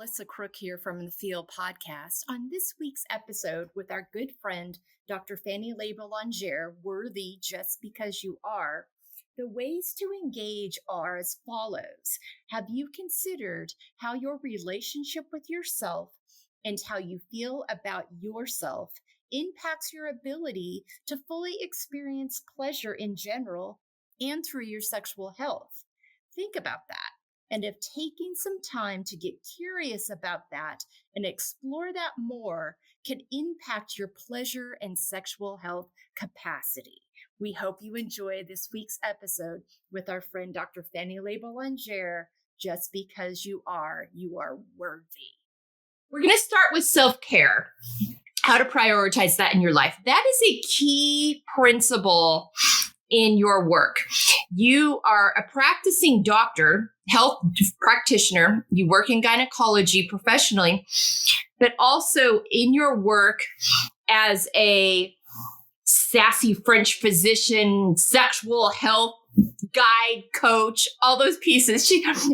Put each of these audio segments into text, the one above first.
Melissa Crook here from the Field Podcast. On this week's episode with our good friend, Dr. Fanny Laboulanger, Worthy Just Because You Are, the ways to engage are as follows. Have you considered how your relationship with yourself and how you feel about yourself impacts your ability to fully experience pleasure in general and through your sexual health? Think about that. And if taking some time to get curious about that and explore that more can impact your pleasure and sexual health capacity. We hope you enjoy this week's episode with our friend Dr. Fanny Laboulanger. Just because you are worthy. We're going to start with self-care, how to prioritize that in your life. That is a key principle in your work. You are a practicing doctor, health practitioner. You work in gynecology professionally, but also in your work as a sassy French physician, sexual health guide, coach, all those pieces.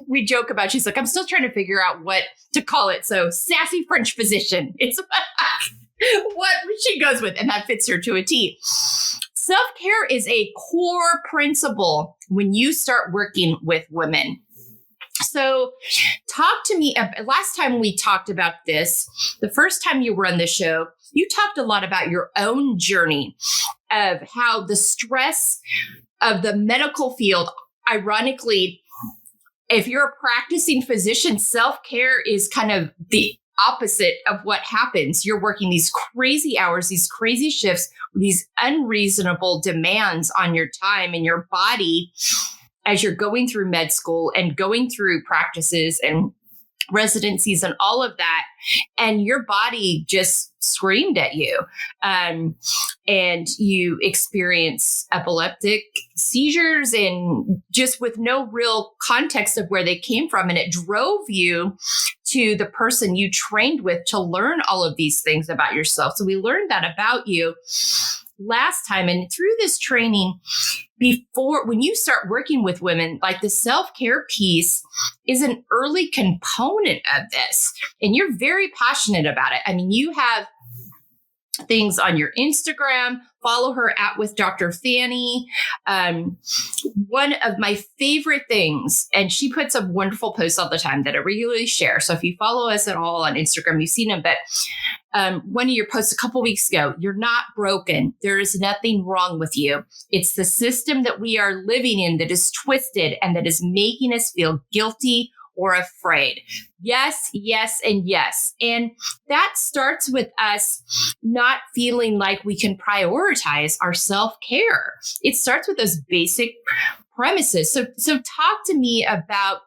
We joke about, she's like, I'm still trying to figure out what to call it. So sassy French physician, it's what she goes with, and that fits her to a T. Self-care is a core principle when you start working with women. So talk to me. Last time we talked about this, the first time you were on the show, you talked a lot about your own journey of how the stress of the medical field, ironically, if you're a practicing physician, self-care is kind of the opposite of what happens. You're working these crazy hours, these crazy shifts, these unreasonable demands on your time and your body as you're going through med school and going through practices and residencies and all of that. And your body just screamed at you. And you experience epileptic seizures and just with no real context of where they came from. And it drove you to the person you trained with to learn all of these things about yourself. So we learned that about you last time. And through this training, when you start working with women, like the self-care piece is an early component of this. And you're very passionate about it. I mean, you have things on your Instagram, follow her at with Dr. Fanny. One of my favorite things, and she puts up wonderful posts all the time that I regularly share. So if you follow us at all on Instagram, you've seen them, but one of your posts a couple weeks ago, you're not broken. There is nothing wrong with you. It's the system that we are living in that is twisted and that is making us feel guilty or afraid. Yes, yes, and yes. And that starts with us not feeling like we can prioritize our self-care. It starts with those basic premises. So talk to me about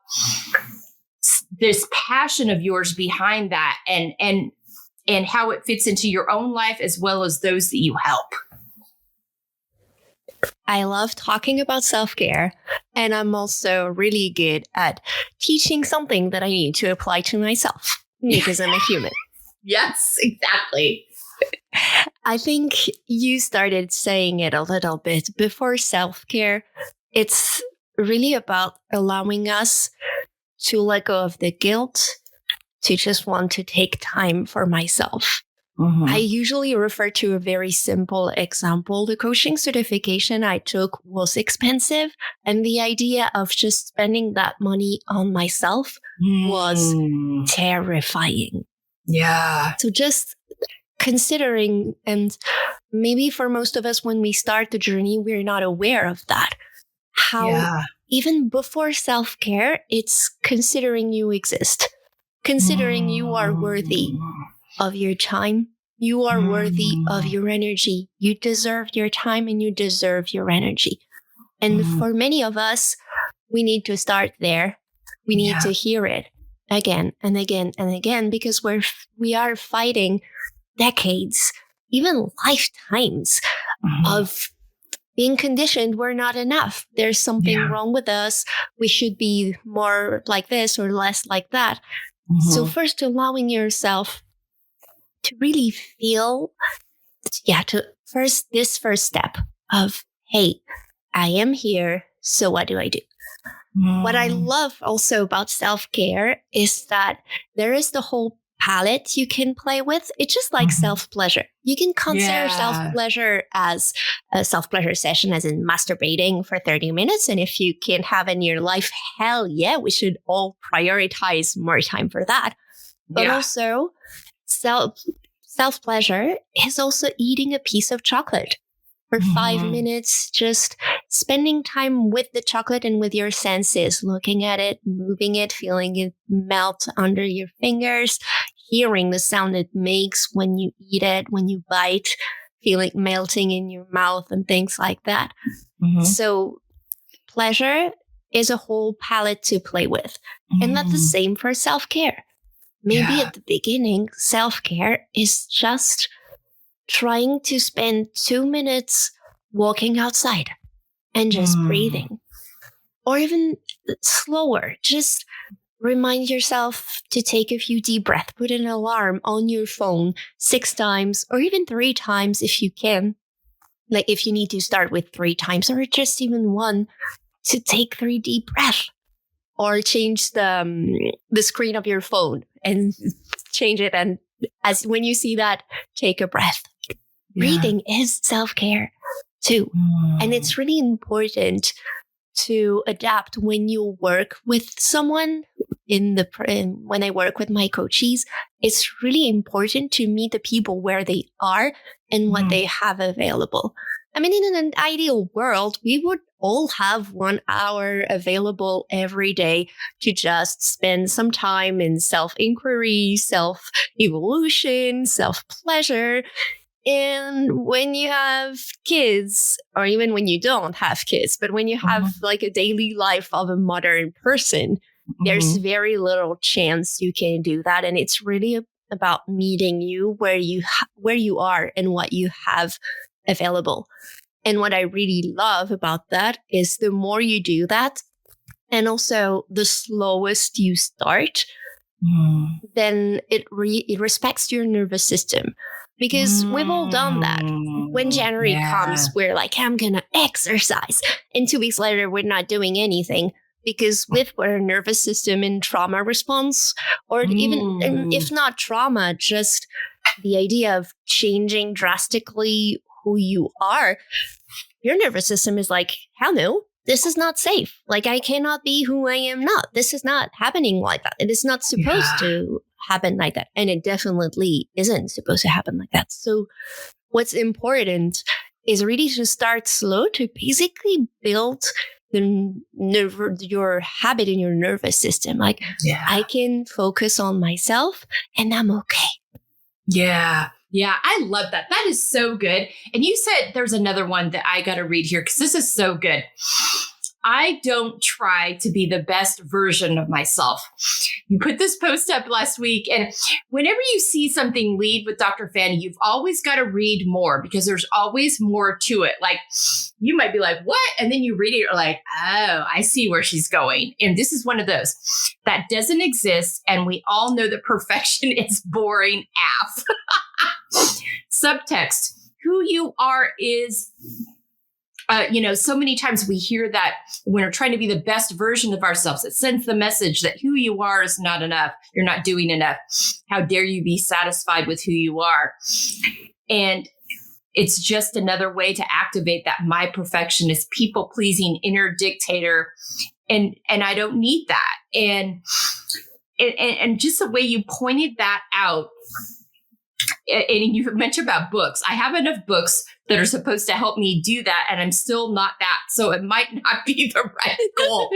this passion of yours behind that and how it fits into your own life as well as those that you help. I love talking about self-care, and I'm also really good at teaching something that I need to apply to myself because I'm a human. Yes, exactly. I think you started saying it a little bit before. Self-care, it's really about allowing us to let go of the guilt, to just want to take time for myself. Mm-hmm. I usually refer to a very simple example. The coaching certification I took was expensive, and the idea of just spending that money on myself was terrifying. Yeah. So just considering, and maybe for most of us, when we start the journey, we're not aware of that. How even before self-care, it's considering you exist, considering you are worthy of your time. You are worthy of your energy. You deserve your time and you deserve your energy. And for many of us, we need to start there. We need to hear it again and again and again, because we are fighting decades, even lifetimes of being conditioned we're not enough. There's something wrong with us. We should be more like this or less like that. So first, allowing yourself to really feel, this first step of, hey, I am here, so what do I do? What I love also about self-care is that there is the whole palette you can play with. It's just like self-pleasure. You can consider self-pleasure as a self-pleasure session, as in masturbating for 30 minutes. And if you can't have in your life, hell yeah, we should all prioritize more time for that. But also self-pleasure is also eating a piece of chocolate for 5 minutes, just spending time with the chocolate and with your senses, looking at it, moving it, feeling it melt under your fingers, hearing the sound it makes when you eat it, when you bite, feeling melting in your mouth and things like that. So pleasure is a whole palette to play with. And that's the same for self-care. Maybe at the beginning, self-care is just trying to spend 2 minutes walking outside and just breathing. Or even slower, just remind yourself to take a few deep breaths. Put an alarm on your phone 6 times or even 3 times if you can. Like if you need to start with 3 times or just even 1, to take 3 deep breaths. Or change the screen of your phone and change it. And as when you see that, take a breath. Breathing is self-care too. And it's really important to adapt when you work with someone. When I work with my coaches, it's really important to meet the people where they are and what they have available. I mean, in an ideal world, we would all have 1 hour available every day to just spend some time in self-inquiry, self-evolution, self-pleasure. And when you have kids, or even when you don't have kids, but when you have like a daily life of a modern person, there's very little chance you can do that. And it's really about meeting you where you are and what you have available. And what I really love about that is the more you do that, and also the slowest you start, then it respects your nervous system. Because we've all done that. When January comes, we're like, I'm going to exercise. And 2 weeks later, we're not doing anything. Because with our nervous system in trauma response, or even if not trauma, just the idea of changing drastically who you are, your nervous system is like, hell no, this is not safe. Like, I cannot be who I am not. This is not happening like that. It is not supposed to happen like that. And it definitely isn't supposed to happen like that. So what's important is really to start slow, to basically build your habit in your nervous system. Like, I can focus on myself and I'm okay. Yeah, I love that. That is so good. And you said there's another one that I got to read here because this is so good. I don't try to be the best version of myself. You put this post up last week, and whenever you see something lead with Dr. Fanny, you've always got to read more because there's always more to it. Like, you might be like, what? And then you read it, you're like, oh, I see where she's going. And this is one of those that doesn't exist. And we all know that perfection is boring AF. Subtext, who you are is... so many times we hear that when we're trying to be the best version of ourselves, it sends the message that who you are is not enough. You're not doing enough. How dare you be satisfied with who you are? And it's just another way to activate that my perfectionist, people-pleasing inner dictator. And I don't need that. And just the way you pointed that out, and you mentioned about books. I have enough books that are supposed to help me do that, and I'm still not that. So it might not be the right goal.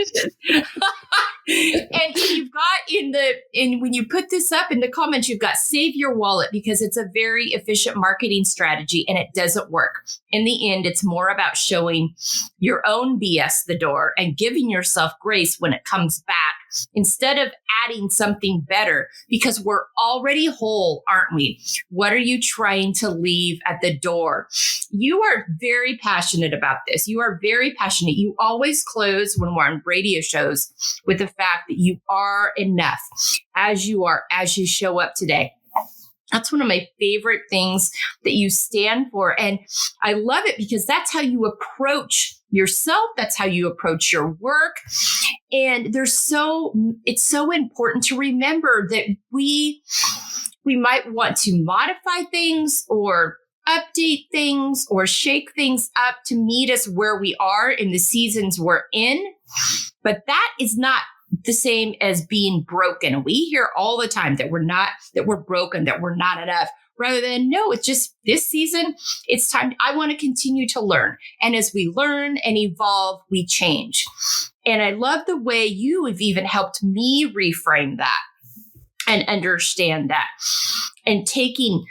And you've got when you put this up in the comments, you've got save your wallet because it's a very efficient marketing strategy and it doesn't work. In the end, it's more about showing your own BS the door and giving yourself grace when it comes back instead of adding something better because we're already whole, aren't we? What are you trying to leave at the door? You are very passionate about this. You are very passionate. You always close when we're on radio shows with the fact that you are enough as you are, as you show up today. That's one of my favorite things that you stand for. And I love it because that's how you approach yourself. That's how you approach your work. And it's so important to remember that we might want to modify things or update things or shake things up to meet us where we are in the seasons we're in. But that is not the same as being broken. We hear all the time that we're broken, that we're not enough, rather than, no, it's just this season, it's time. I want to continue to learn. And as we learn and evolve, we change. And I love the way you have even helped me reframe that and understand that, and taking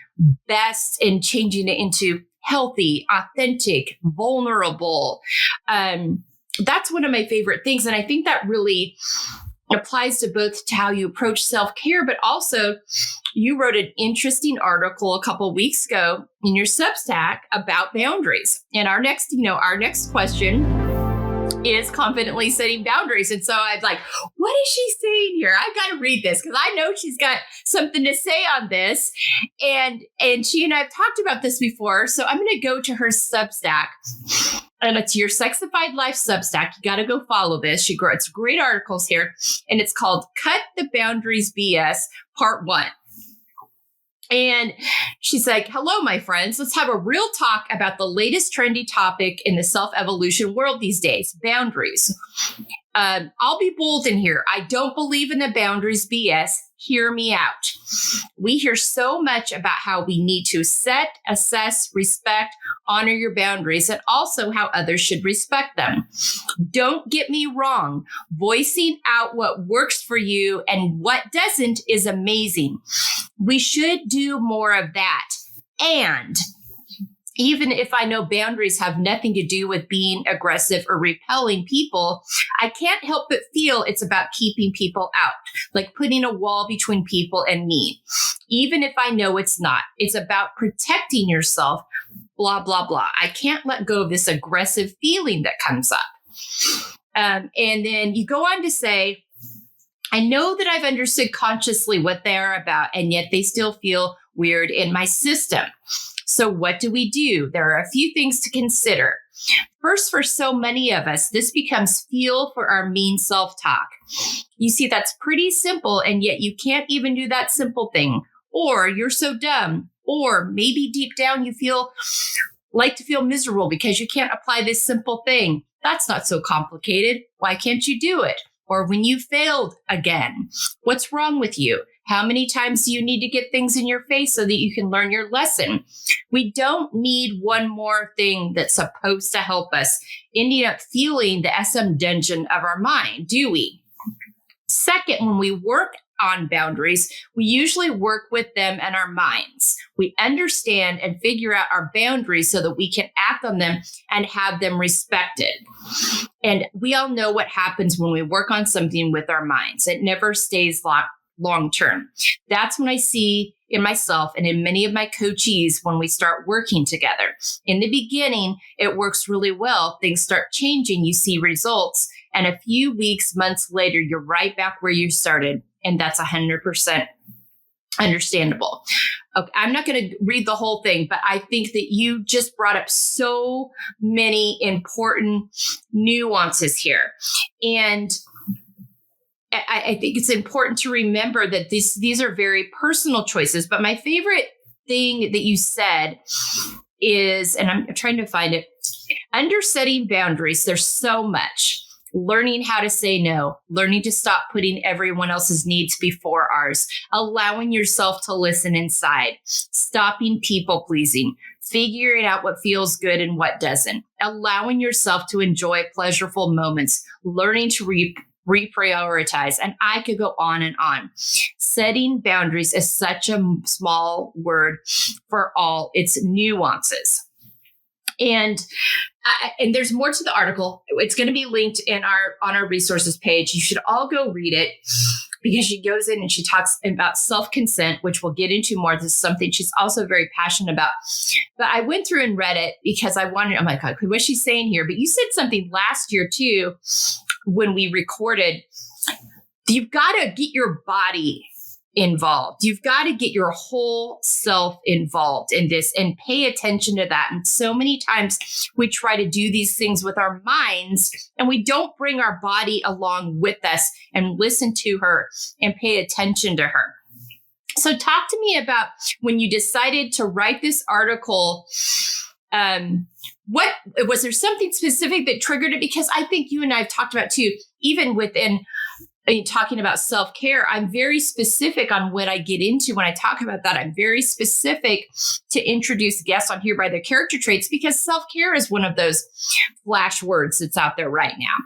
best and changing it into healthy, authentic, vulnerable. That's one of my favorite things. And I think that really applies to both to how you approach self-care, but also you wrote an interesting article a couple of weeks ago in your Substack about boundaries. And our next question is confidently setting boundaries. And so I was like, what is she saying here? I've got to read this because I know she's got something to say on this. And she and I have talked about this before. So I'm going to go to her Substack. And it's your Sexified Life Substack. You got to go follow this. It's great articles here. And it's called Cut the Boundaries BS Part 1. And she's like, hello, my friends. Let's have a real talk about the latest trendy topic in the self-evolution world these days, boundaries. I'll be bold in here. I don't believe in the boundaries BS. Hear me out. We hear so much about how we need to set, assess, respect, honor your boundaries, and also how others should respect them. Don't get me wrong. Voicing out what works for you and what doesn't is amazing. We should do more of that. And even if I know boundaries have nothing to do with being aggressive or repelling people, I can't help but feel it's about keeping people out, like putting a wall between people and me. Even if I know it's not, it's about protecting yourself, blah, blah, blah. I can't let go of this aggressive feeling that comes up. And then you go on to say, I know that I've understood consciously what they're about, and yet they still feel weird in my system. So what do we do? There are a few things to consider. First, for so many of us, this becomes fuel for our mean self-talk. You see, that's pretty simple, and yet you can't even do that simple thing. Or you're so dumb. Or maybe deep down you feel miserable because you can't apply this simple thing. That's not so complicated. Why can't you do it? Or when you failed again, what's wrong with you? How many times do you need to get things in your face so that you can learn your lesson? We don't need one more thing that's supposed to help us, ending up feeling the SM dungeon of our mind, do we? Second, when we work on boundaries, we usually work with them in our minds. We understand and figure out our boundaries so that we can act on them and have them respected. And we all know what happens when we work on something with our minds. It never stays long term. That's when I see in myself and in many of my coachees when we start working together. In the beginning, it works really well. Things start changing. You see results. And a few weeks, months later, you're right back where you started. And that's 100% understandable. Okay, I'm not going to read the whole thing, but I think that you just brought up so many important nuances here. And I think it's important to remember that these are very personal choices. But my favorite thing that you said is, and I'm trying to find it, under setting boundaries, there's so much. Learning how to say no, learning to stop putting everyone else's needs before ours, allowing yourself to listen inside, stopping people pleasing, figuring out what feels good and what doesn't, allowing yourself to enjoy pleasurable moments, learning to reprioritize. And I could go on and on. Setting boundaries is such a small word for all its nuances. And there's more to the article. It's going to be linked on our resources page. You should all go read it because she goes in and she talks about self-consent, which we'll get into more. This is something she's also very passionate about. But I went through and read it because I wanted, oh my God, what's she saying here? But you said something last year too, when we recorded. You've got to get your body involved. You've got to get your whole self involved in this and pay attention to that. And so many times we try to do these things with our minds and we don't bring our body along with us and listen to her and pay attention to her. So talk to me about when you decided to write this article. What was there something specific that triggered it? Because I think you and I have talked about too, even within talking about self-care, I'm very specific on what I get into when I talk about that. I'm very specific to introduce guests on here by their character traits because self-care is one of those flash words that's out there right now.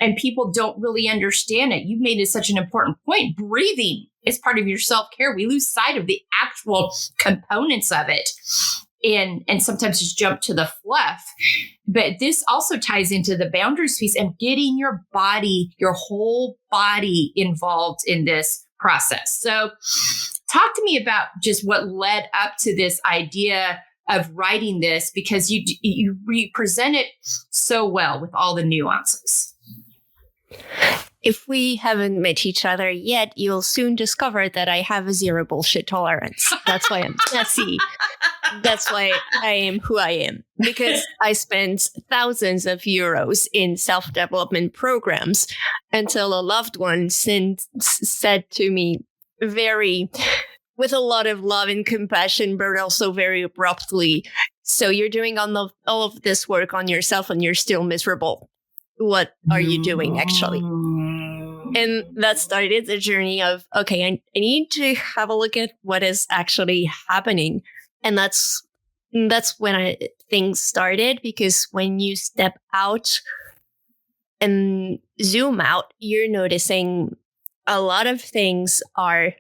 And people don't really understand it. You've made it such an important point. Breathing is part of your self-care. We lose sight of the actual components of it. And sometimes just jump to the fluff. But this also ties into the boundaries piece and getting your body, your whole body involved in this process. So talk to me about just what led up to this idea of writing this, because you present it so well with all the nuances. If we haven't met each other yet, you'll soon discover that I have a zero bullshit tolerance. That's why I'm messy. That's why I am who I am, because I spent thousands of euros in self-development programs until a loved one said to me with a lot of love and compassion, but also very abruptly, so you're doing all of this work on yourself and you're still miserable. What are you doing actually? And that started the journey of, okay, I need to have a look at what is actually happening. And that's when things started, because when you step out and zoom out, you're noticing a lot of things are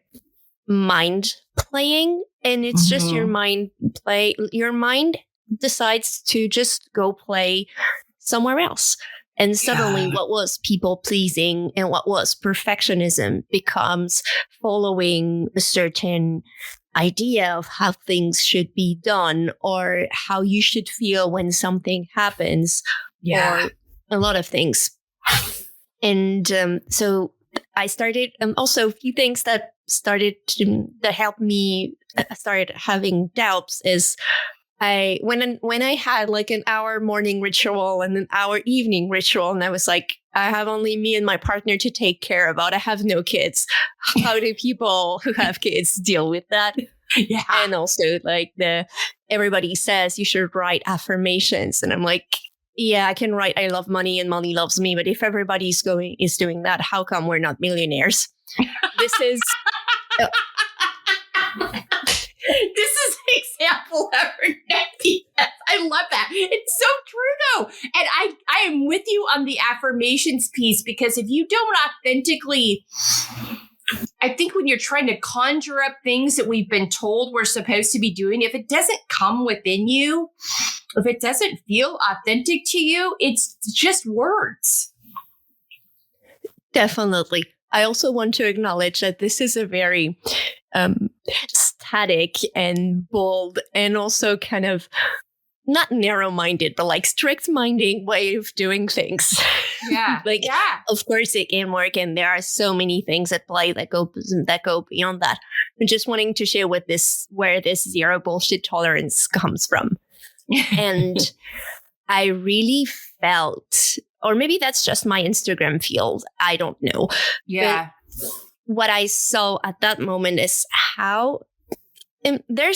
mind playing, and it's just your mind play. Your mind decides to just go play somewhere else. And suddenly what was people pleasing and what was perfectionism becomes following a certain idea of how things should be done or how you should feel when something happens, or a lot of things. And so I started, also a few things that helped me start having doubts is when I had like an hour morning ritual and an hour evening ritual, and I was like, I have only me and my partner to take care about. I have no kids. How do people who have kids deal with that? Yeah. And also like everybody says you should write affirmations. And I'm like, yeah, I can write I love money and money loves me. But if everybody's is doing that, how come we're not millionaires? This is... This is an example of yes, I love that. It's so true, though. And I am with you on the affirmations piece, because if you don't authentically, I think when you're trying to conjure up things that we've been told we're supposed to be doing, if it doesn't come within you, if it doesn't feel authentic to you, it's just words. Definitely. I also want to acknowledge that this is a very static and bold and also kind of not narrow-minded, but like strict-minded way of doing things. Yeah. Of course it can work, and there are so many things at play that go beyond that. I'm just wanting to share where this zero bullshit tolerance comes from. And I really felt, or maybe that's just my Instagram field, I don't know. Yeah. But what I saw at that moment is how there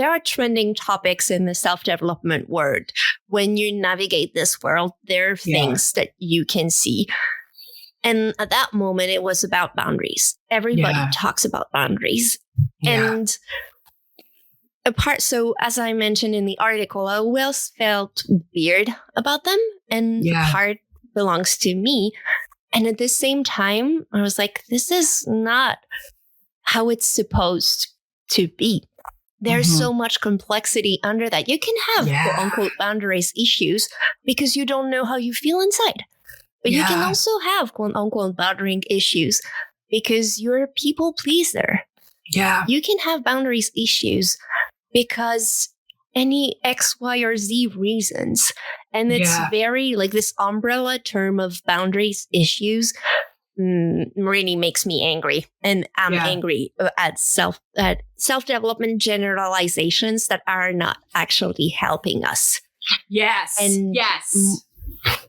are trending topics in the self-development world. When you navigate this world, there are things that you can see. And at that moment, it was about boundaries. Everybody talks about boundaries. Yeah. And so as I mentioned in the article, I always felt weird about them, and part belongs to me. And at the same time, I was like, this is not how it's supposed to be. There's so much complexity under that. You can have quote unquote boundaries issues because you don't know how you feel inside. But you can also have quote unquote boundary issues because you're a people pleaser. Yeah. You can have boundaries issues because any X, Y, or Z reasons. And it's very like this umbrella term of boundaries issues really makes me angry. And I'm angry at self-development generalizations that are not actually helping us. Yes.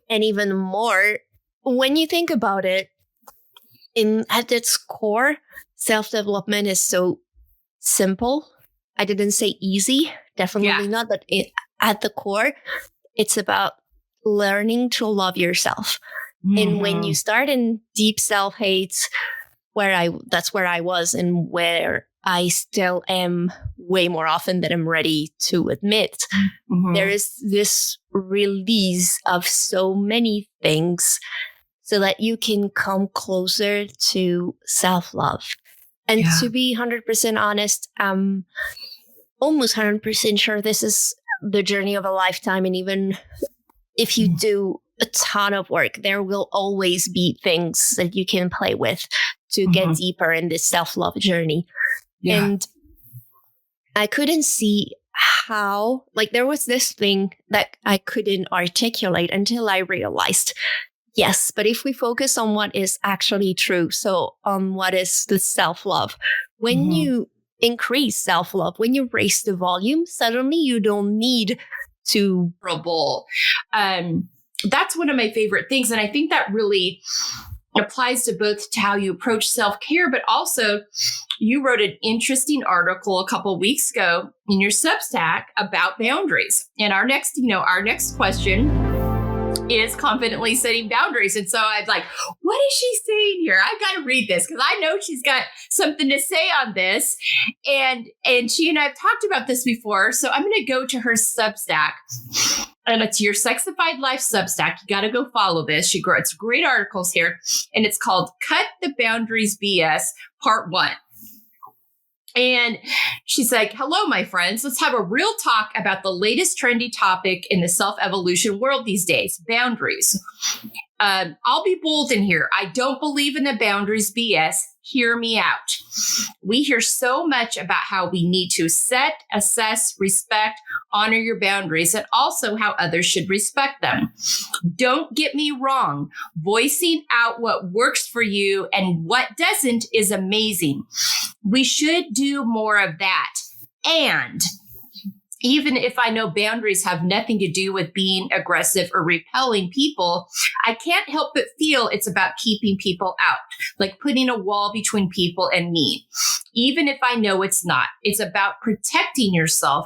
And even more, when you think about it, at its core, self-development is so simple. I didn't say easy. Definitely not. But at the core, it's about learning to love yourself. And when you start in deep self-hate, that's where I was and where I still am way more often than I'm ready to admit. There is this release of so many things so that you can come closer to self-love. And to be 100% honest, I'm almost 100% sure this is the journey of a lifetime. And even if you do a ton of work, there will always be things that you can play with to get deeper in this self-love journey. And I couldn't see how, there was this thing that I couldn't articulate until I realized, yes, but if we focus on what is actually true, so on what is the self-love, when you increase self-love, when you raise the volume, suddenly you don't need to that's one of my favorite things. And I think that really applies to both to how you approach self-care, but also you wrote an interesting article a couple of weeks ago in your Substack about boundaries. And our next question is confidently setting boundaries. And so I was like, what is she saying here? I've got to read this because I know she's got something to say on this. And she and I have talked about this before. So I'm going to go to her Substack. And it's your Sexified Life Substack. You got to go follow this. She writes great articles here. And it's called Cut the Boundaries BS Part 1. And she's like, hello, my friends. Let's have a real talk about the latest trendy topic in the self-evolution world these days, boundaries. I'll be bold in here. I don't believe in the boundaries BS. Hear me out. We hear so much about how we need to set, assess, respect, honor your boundaries, and also how others should respect them. Don't get me wrong. Voicing out what works for you and what doesn't is amazing. We should do more of that. And even if I know boundaries have nothing to do with being aggressive or repelling people, I can't help but feel it's about keeping people out, like putting a wall between people and me. Even if I know it's not, it's about protecting yourself,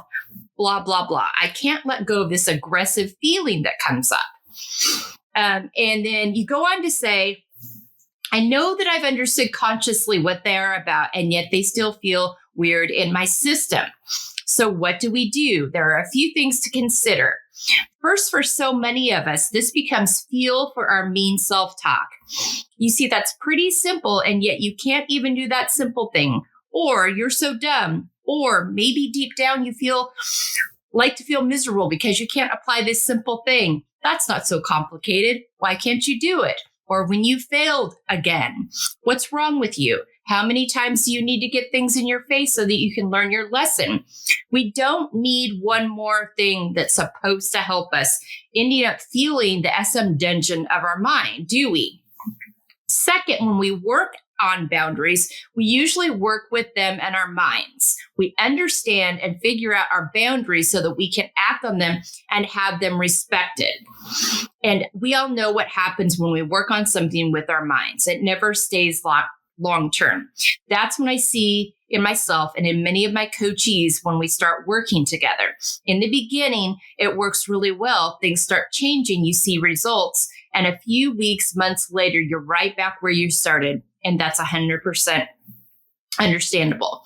blah, blah, blah. I can't let go of this aggressive feeling that comes up. And then you go on to say, I know that I've understood consciously what they're about, and yet they still feel weird in my system. So what do we do? There are a few things to consider. First, for so many of us, this becomes fuel for our mean self-talk. You see, that's pretty simple, and yet you can't even do that simple thing. Or you're so dumb. Or maybe deep down you feel miserable because you can't apply this simple thing. That's not so complicated. Why can't you do it? Or when you failed again, what's wrong with you? How many times do you need to get things in your face so that you can learn your lesson? We don't need one more thing that's supposed to help us ending up fueling the SM dungeon of our mind, do we? Second, when we work on boundaries, we usually work with them in our minds. We understand and figure out our boundaries so that we can act on them and have them respected. And we all know what happens when we work on something with our minds. It never stays long term. That's when I see in myself and in many of my coachees when we start working together. In the beginning, it works really well. Things start changing. You see results. And a few weeks, months later, you're right back where you started. And that's 100% understandable.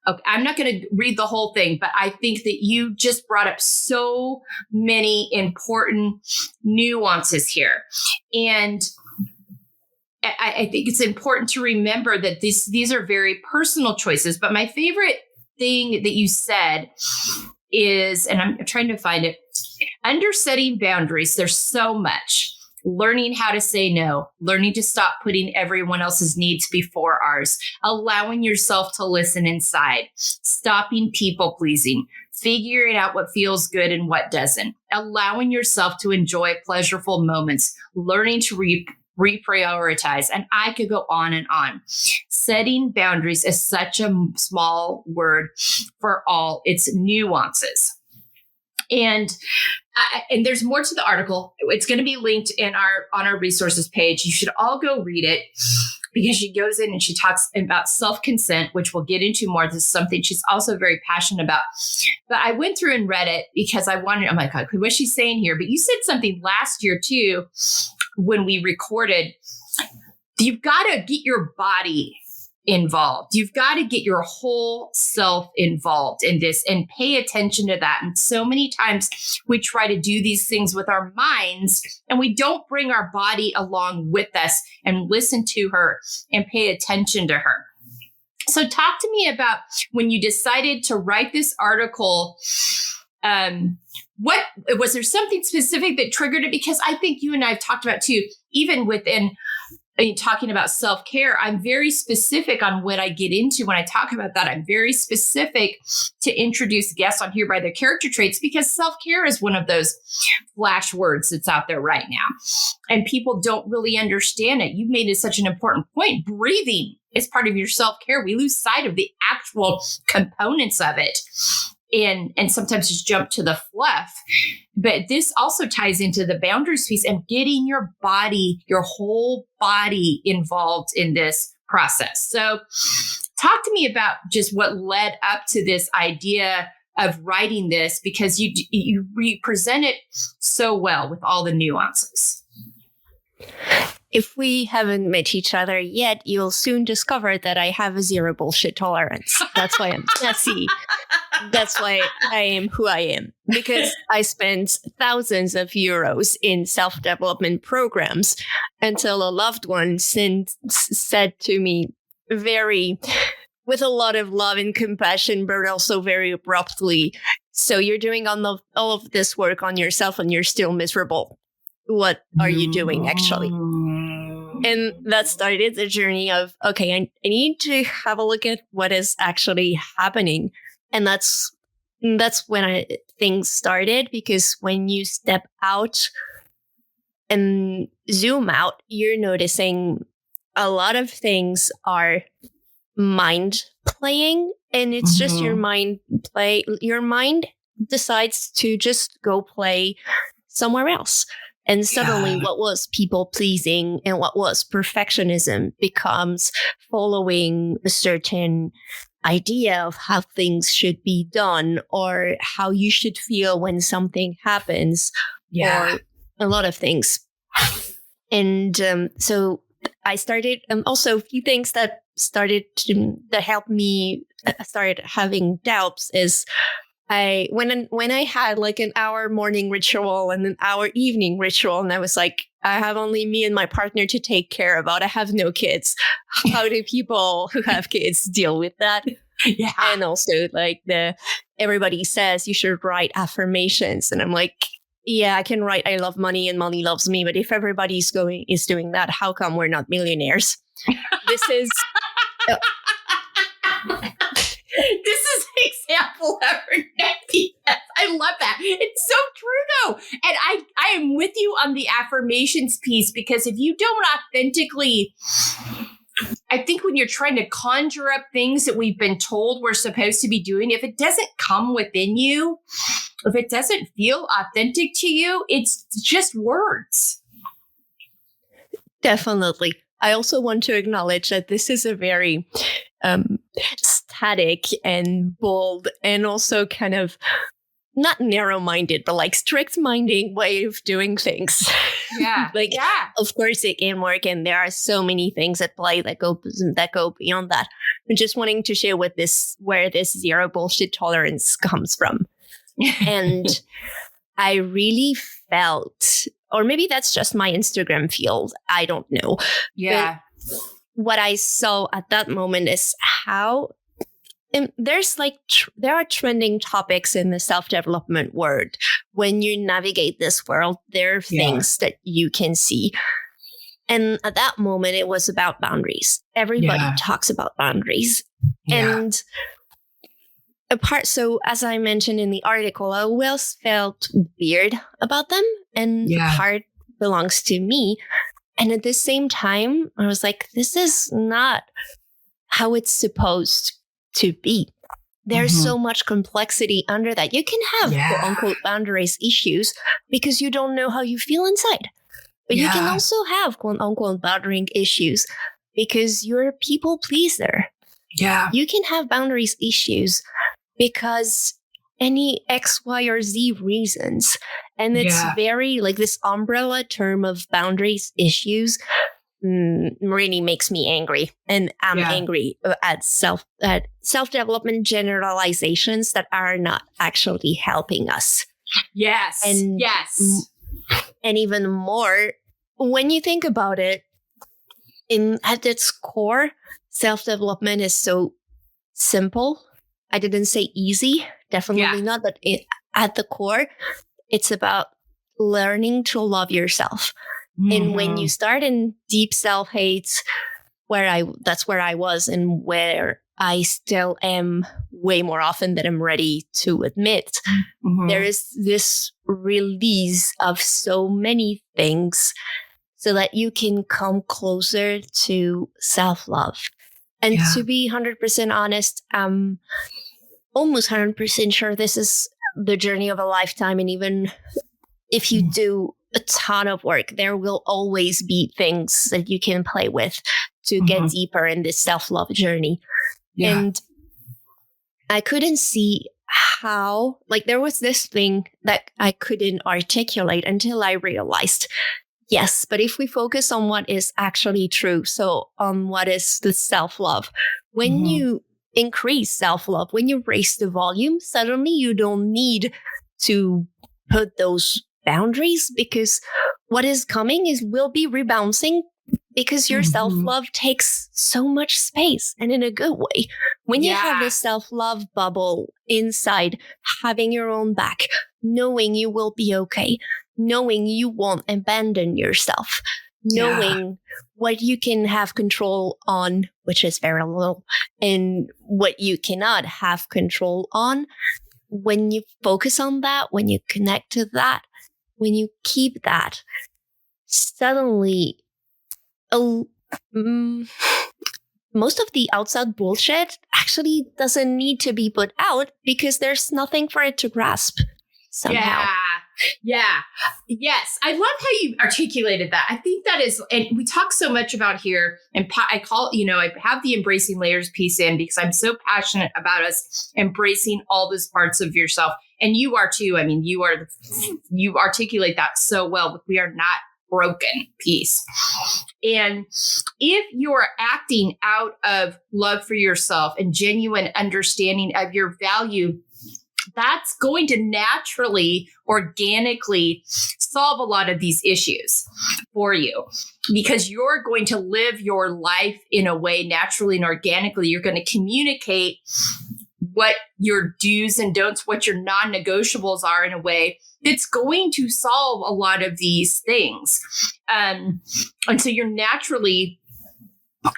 Okay, I'm not going to read the whole thing, but I think that you just brought up so many important nuances here. And I think it's important to remember that these are very personal choices. But my favorite thing that you said is, and I'm trying to find it, under setting boundaries, there's so much. Learning how to say no, learning to stop putting everyone else's needs before ours, allowing yourself to listen inside, stopping people pleasing, figuring out what feels good and what doesn't, allowing yourself to enjoy pleasurable moments, learning to reprioritize. And I could go on and on. Setting boundaries is such a small word for all its nuances. And there's more to the article. It's going to be linked on our resources page. You should all go read it, because she goes in and she talks about self-consent, which we'll get into more. This is something she's also very passionate about. But I went through and read it because I'm like, okay, what's she saying here? But you said something last year too, when we recorded. You've got to get your body involved. You've got to get your whole self involved in this and pay attention to that. And so many times we try to do these things with our minds and we don't bring our body along with us and listen to her and pay attention to her. So talk to me about when you decided to write this article. What was there something specific that triggered it? Because I think you and I have talked about too, even within talking about self-care, I'm very specific on what I get into when I talk about that. I'm very specific to introduce guests on here by their character traits, because self-care is one of those flash words that's out there right now. And people don't really understand it. You've made it such an important point. Breathing is part of your self-care. We lose sight of the actual components of it. And sometimes just jump to the fluff. But this also ties into the boundaries piece and getting your body, your whole body involved in this process. So talk to me about just what led up to this idea of writing this, because you present it so well with all the nuances. If we haven't met each other yet, you'll soon discover that I have a zero bullshit tolerance. That's why I'm messy. That's why I am who I am. Because I spent thousands of euros in self-development programs until a loved one said to me with a lot of love and compassion, but also very abruptly, so you're doing all of this work on yourself and you're still miserable. What are you doing, actually? And that started the journey of, okay, I need to have a look at what is actually happening. And that's when things started, because when you step out and zoom out, you're noticing a lot of things are mind playing, and it's just your mind play. Your mind decides to just go play somewhere else. And suddenly what was people pleasing and what was perfectionism becomes following a certain idea of how things should be done or how you should feel when something happens, or a lot of things. And so I started, also a few things that helped me started having doubts is when I had like an hour morning ritual and an hour evening ritual, and I was like, I have only me and my partner to take care about. I have no kids. How do people who have kids deal with that? Yeah. And also like everybody says you should write affirmations. And I'm like, yeah, I can write I love money and money loves me. But if everybody's doing that, how come we're not millionaires? This is... This is an example of her yes, I love that. It's so true, though. And I am with you on the affirmations piece, because if you don't authentically, I think when you're trying to conjure up things that we've been told we're supposed to be doing, if it doesn't come within you, if it doesn't feel authentic to you, it's just words. Definitely. I also want to acknowledge that this is a very static and bold and also kind of not narrow-minded, but like strict-minding way of doing things. Yeah. Of course it can work, and there are so many things at play that go beyond that. I'm just wanting to share where this zero bullshit tolerance comes from. And I really felt, or maybe that's just my Instagram field, I don't know. Yeah. But what I saw at that moment is how there are trending topics in the self-development world. When you navigate this world, there are things that you can see. And at that moment, it was about boundaries. Everybody talks about boundaries. Yeah. And so as I mentioned in the article, I always felt weird about them. And part belongs to me. And at the same time, I was like, this is not how it's supposed to be. There's so much complexity under that. You can have quote unquote boundaries issues because you don't know how you feel inside. But you can also have quote unquote boundary issues because you're a people pleaser. Yeah. You can have boundaries issues because any X, Y, or Z reasons. And it's very like this umbrella term of boundaries issues really makes me angry. And I'm angry at self-development generalizations that are not actually helping us. Yes. And even more, when you think about it, at its core, self-development is so simple. I didn't say easy, definitely not, but at the core, it's about learning to love yourself. And when you start in deep self-hate, that's where I was and where I still am way more often than I'm ready to admit, there is this release of so many things so that you can come closer to self-love. And to be 100% honest, I'm almost 100% sure this is the journey of a lifetime. And even if you do a ton of work, there will always be things that you can play with to get deeper in this self-love journey. Yeah. And I couldn't see how, like, there was this thing that I couldn't articulate until I realized, yes, but if we focus on what is actually true, so on what is the self-love, when you increase self-love, when you raise the volume, suddenly you don't need to put those boundaries because what is coming will be rebouncing because your self-love takes so much space and in a good way. When you have this self-love bubble inside, having your own back, knowing you will be okay, knowing you won't abandon yourself, knowing what you can have control on, which is very little, and what you cannot have control on. When you focus on that, when you connect to that, when you keep that, suddenly most of the outside bullshit actually doesn't need to be put out because there's nothing for it to grasp somehow. Yes. I love how you articulated that. I think that is, and we talk so much about here, and I have the embracing layers piece in because I'm so passionate about us embracing all those parts of yourself. And you are too. I mean, you articulate that so well, but we are not broken piece. And if you're acting out of love for yourself and genuine understanding of your value, that's going to naturally, organically solve a lot of these issues for you because you're going to live your life in a way naturally and organically. You're going to communicate what your do's and don'ts, what your non-negotiables are in a way that's going to solve a lot of these things. And so you're naturally,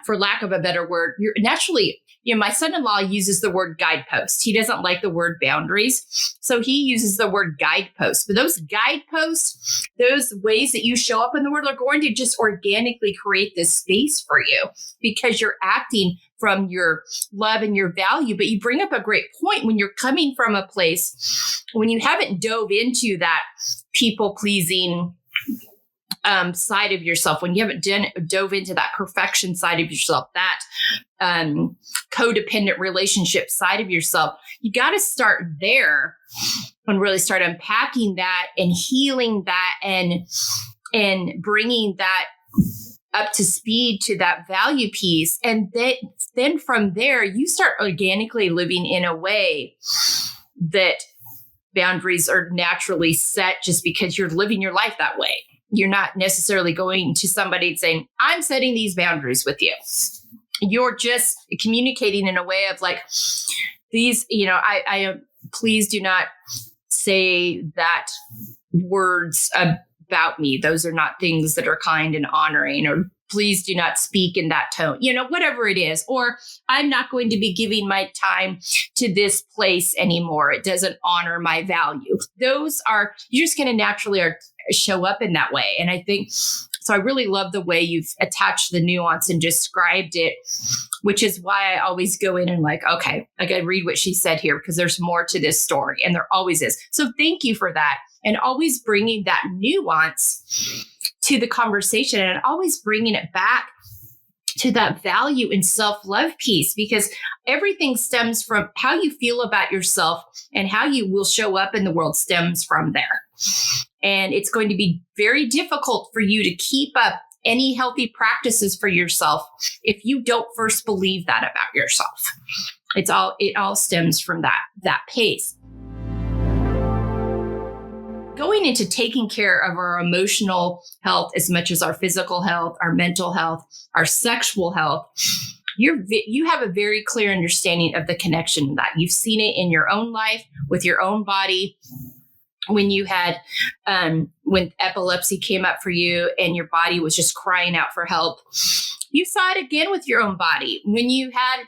for lack of a better word, you're naturally, my son-in-law uses the word guidepost. He doesn't like the word boundaries. So he uses the word guidepost. But those guideposts, those ways that you show up in the world are going to just organically create this space for you because you're acting from your love and your value. But you bring up a great point when you're coming from a place, when you haven't dove into that people-pleasing side of yourself, when you haven't dove into that perfection side of yourself, that codependent relationship side of yourself, you got to start there and really start unpacking that and healing that and bringing that up to speed to that value piece. And then from there, you start organically living in a way that boundaries are naturally set just because you're living your life that way. You're not necessarily going to somebody and saying, I'm setting these boundaries with you. You're just communicating in a way of like, these, I please do not say that words about me. Those are not things that are kind and honoring, or please do not speak in that tone, whatever it is. Or I'm not going to be giving my time to this place anymore. It doesn't honor my value. Those are, you're just going to naturally show up in that way. And I think So I really love the way you've attached the nuance and described it, which is why I always go in and like, okay, I got to read what she said here because there's more to this story. And there always is. So thank you for that. And always bringing that nuance to the conversation and always bringing it back to that value and self-love piece, because everything stems from how you feel about yourself, and how you will show up in the world stems from there. And it's going to be very difficult for you to keep up any healthy practices for yourself if you don't first believe that about yourself. It all stems from that pace. Going into taking care of our emotional health as much as our physical health, our mental health, our sexual health, you have a very clear understanding of the connection that you've seen it in your own life with your own body. When you had, when epilepsy came up for you and your body was just crying out for help, you saw it again with your own body. When you had,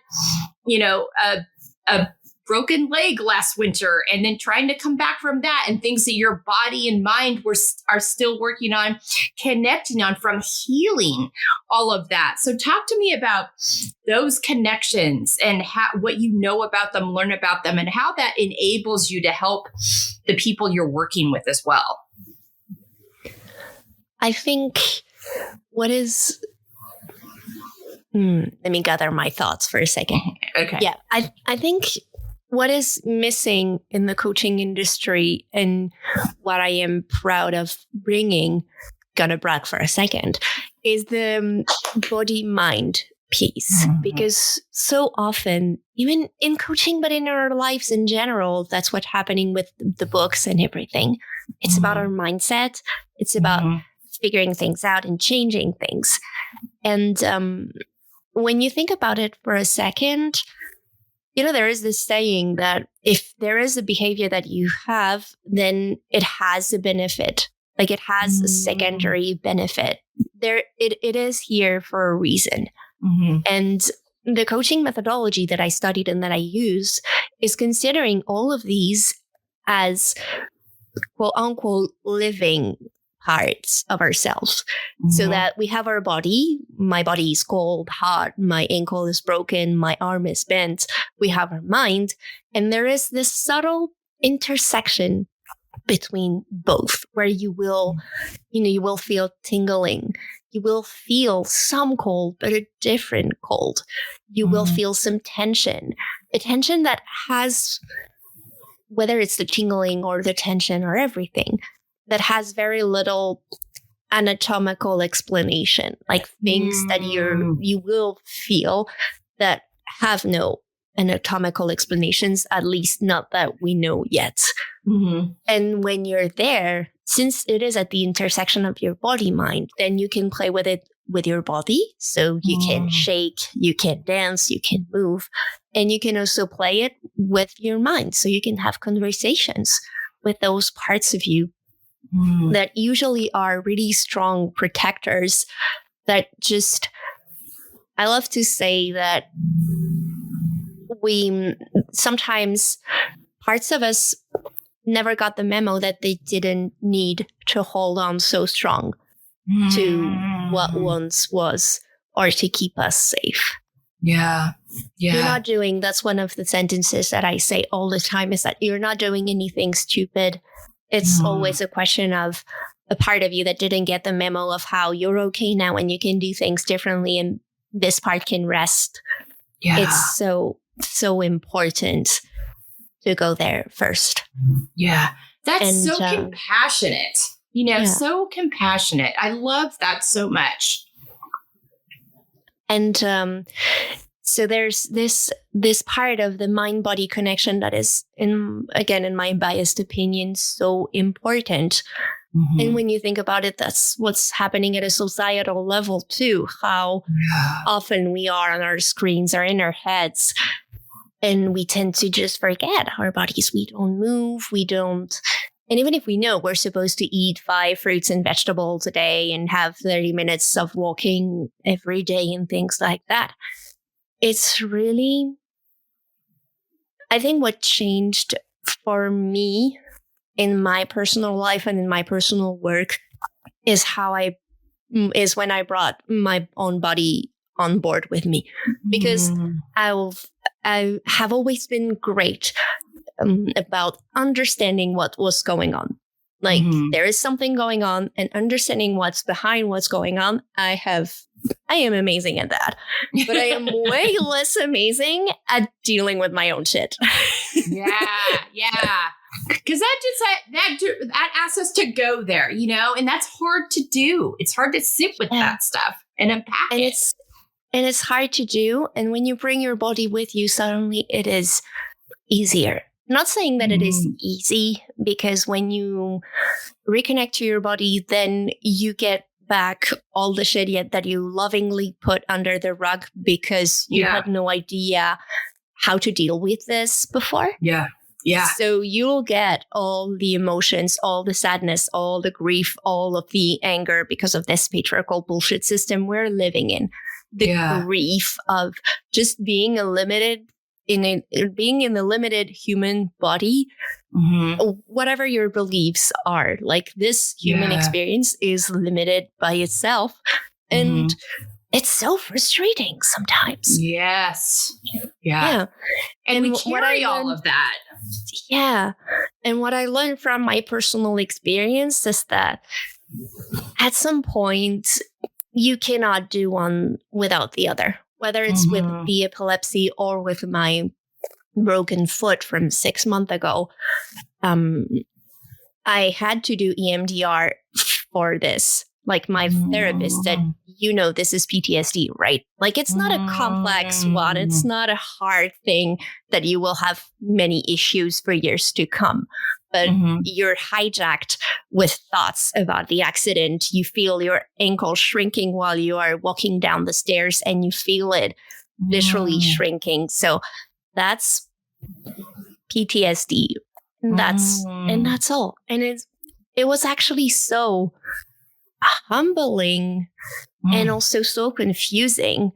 a broken leg last winter and then trying to come back from that, and things that your body and mind are still working on, connecting on from healing all of that. So talk to me about those connections and what you know about them, learn about them, and how that enables you to help the people you're working with as well. I think what is... let me gather my thoughts for a second. Okay. Yeah, I think what is missing in the coaching industry, and what I am proud of bringing, gonna brag for a second, is the body-mind piece. Mm-hmm. Because so often, even in coaching, but in our lives in general, that's what's happening with the books and everything. It's mm-hmm. about our mindset. It's about mm-hmm. figuring things out and changing things. And when you think about it for a second, there is this saying that if there is a behavior that you have, then it has a benefit. Like it has a secondary benefit. It is here for a reason. Mm-hmm. And the coaching methodology that I studied and that I use is considering all of these as quote unquote living parts of ourselves. Mm-hmm. So that we have our body. My body is cold, hot, my ankle is broken, my arm is bent. We have our mind. And there is this subtle intersection between both, where you will feel tingling. You will feel some cold, but a different cold. You will feel some tension. A tension that has, whether it's the tingling or the tension or everything, that has very little anatomical explanation, like things that you will feel that have no anatomical explanations, at least not that we know yet. Mm-hmm. And when you're there, since it is at the intersection of your body-mind, then you can play with it with your body. So you can shake, you can dance, you can move, and you can also play it with your mind. So you can have conversations with those parts of you that usually are really strong protectors that just, I love to say that sometimes parts of us never got the memo that they didn't need to hold on so strong to what once was, or to keep us safe. Yeah. You're not doing, that's one of the sentences that I say all the time, is that you're not doing anything stupid. It's always a question of a part of you that didn't get the memo of how you're okay now and you can do things differently and this part can rest. Yeah. It's so important to go there first. Yeah. That's so compassionate. So compassionate. I love that so much. And so there's this part of the mind-body connection that is, in my biased opinion, so important. Mm-hmm. And when you think about it, that's what's happening at a societal level too, how often we are on our screens or in our heads, and we tend to just forget our bodies. We don't move, and even if we know we're supposed to eat 5 fruits and vegetables a day and have 30 minutes of walking every day and things like that, it's really, I think what changed for me in my personal life and in my personal work is how I is when I brought my own body on board with me, because I have always been great about understanding what was going on. Like there is something going on, and understanding what's behind what's going on. I am amazing at that, but I am way less amazing at dealing with my own shit. Yeah. Because that asks us to go there, and that's hard to do. It's hard to sit with that stuff and unpack it. And it's hard to do. And when you bring your body with you, suddenly it is easier. I'm not saying that it is easy, because when you reconnect to your body, then you get back all the shit that you lovingly put under the rug because you had no idea how to deal with this before. Yeah. So you'll get all the emotions, all the sadness, all the grief, all of the anger because of this patriarchal bullshit system we're living in. The grief of just being being in the limited human body, whatever your beliefs are. Like, this human experience is limited by itself. And it's so frustrating sometimes. Yes. Yeah. And we carry all of that. Yeah. And what I learned from my personal experience is that at some point, you cannot do one without the other. Whether it's with the epilepsy or with my broken foot from 6 months ago, I had to do EMDR for this. Like, my therapist said, this is PTSD, right? Like, it's not a complex one. It's not a hard thing that you will have many issues for years to come. But you're hijacked with thoughts about the accident. You feel your ankle shrinking while you are walking down the stairs, and you feel it visually shrinking. So that's PTSD. That's all. And it was actually so humbling and also so confusing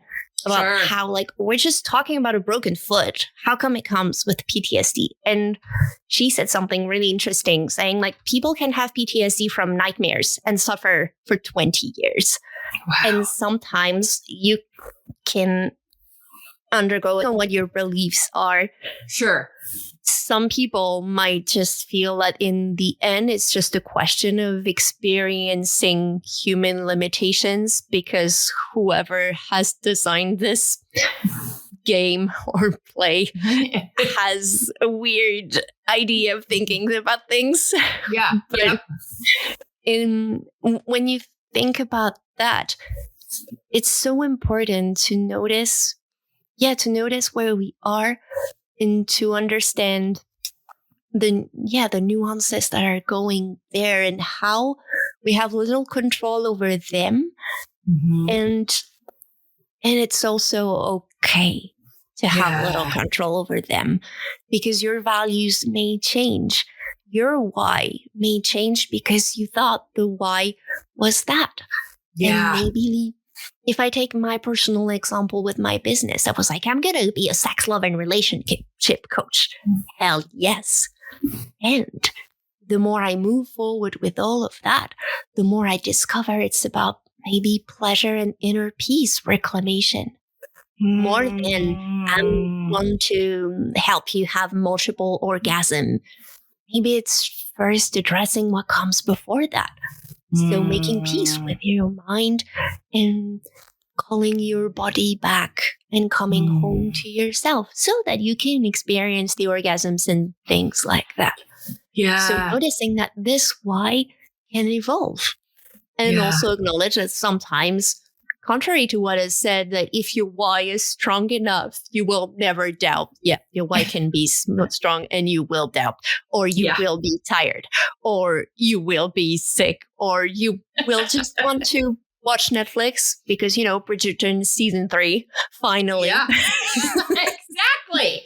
about how, like, we're just talking about a broken foot. How come it comes with PTSD? And she said something really interesting, saying, like, people can have PTSD from nightmares and suffer for 20 years. Wow. And sometimes you can undergo what your beliefs are. Sure. Some people might just feel that in the end, it's just a question of experiencing human limitations, because whoever has designed this game or play has a weird idea of thinking about things. Yeah. But when you think about that, it's so important to notice where we are, and to understand the nuances that are going there, and how we have little control over them. And it's also okay to have little control over them, because your values may change. Your why may change because you thought the why was that. Yeah. And maybe, if I take my personal example with my business, I was like, I'm going to be a sex, love, and relationship coach. Hell yes. And the more I move forward with all of that, the more I discover it's about maybe pleasure and inner peace reclamation. More than I want to help you have multiple orgasms. Maybe it's first addressing what comes before that. So making peace with your mind and calling your body back and coming home to yourself, so that you can experience the orgasms and things like that. Yeah. So noticing that this why can evolve, and also acknowledge that sometimes, contrary to what is said, that if your why is strong enough, you will never doubt. Yeah, your why can be strong and you will doubt, or you will be tired, or you will be sick, or you will just want to watch Netflix because, Bridgerton season 3, finally. Yeah. Exactly.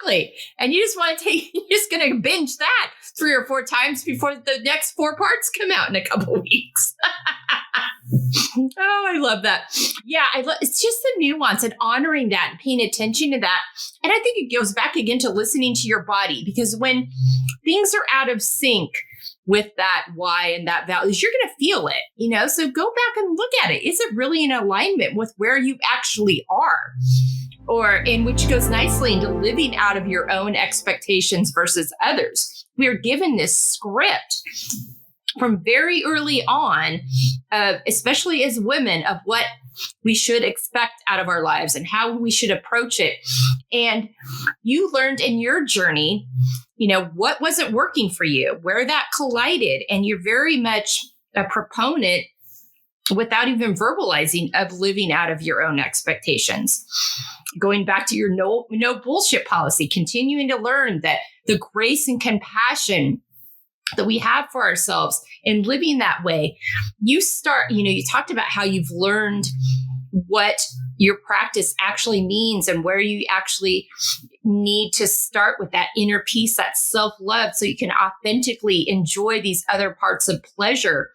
Exactly. And you just want to you're just going to binge that 3 or 4 times before the next 4 parts come out in a couple of weeks. Oh, I love that. Yeah, it's just the nuance and honoring that and paying attention to that. And I think it goes back again to listening to your body, because when things are out of sync with that why and that values, you're going to feel it, so go back and look at it. Is it really in alignment with where you actually are? Or in which goes nicely into living out of your own expectations versus others. We are given this script from very early on, especially as women, of what we should expect out of our lives and how we should approach it. And you learned in your journey, what wasn't working for you, where that collided. And you're very much a proponent, without even verbalizing, of living out of your own expectations. Going back to your no bullshit policy, continuing to learn that the grace and compassion that we have for ourselves and living that way. You talked about how you've learned what your practice actually means and where you actually need to start with that inner peace, that self-love, so you can authentically enjoy these other parts of pleasure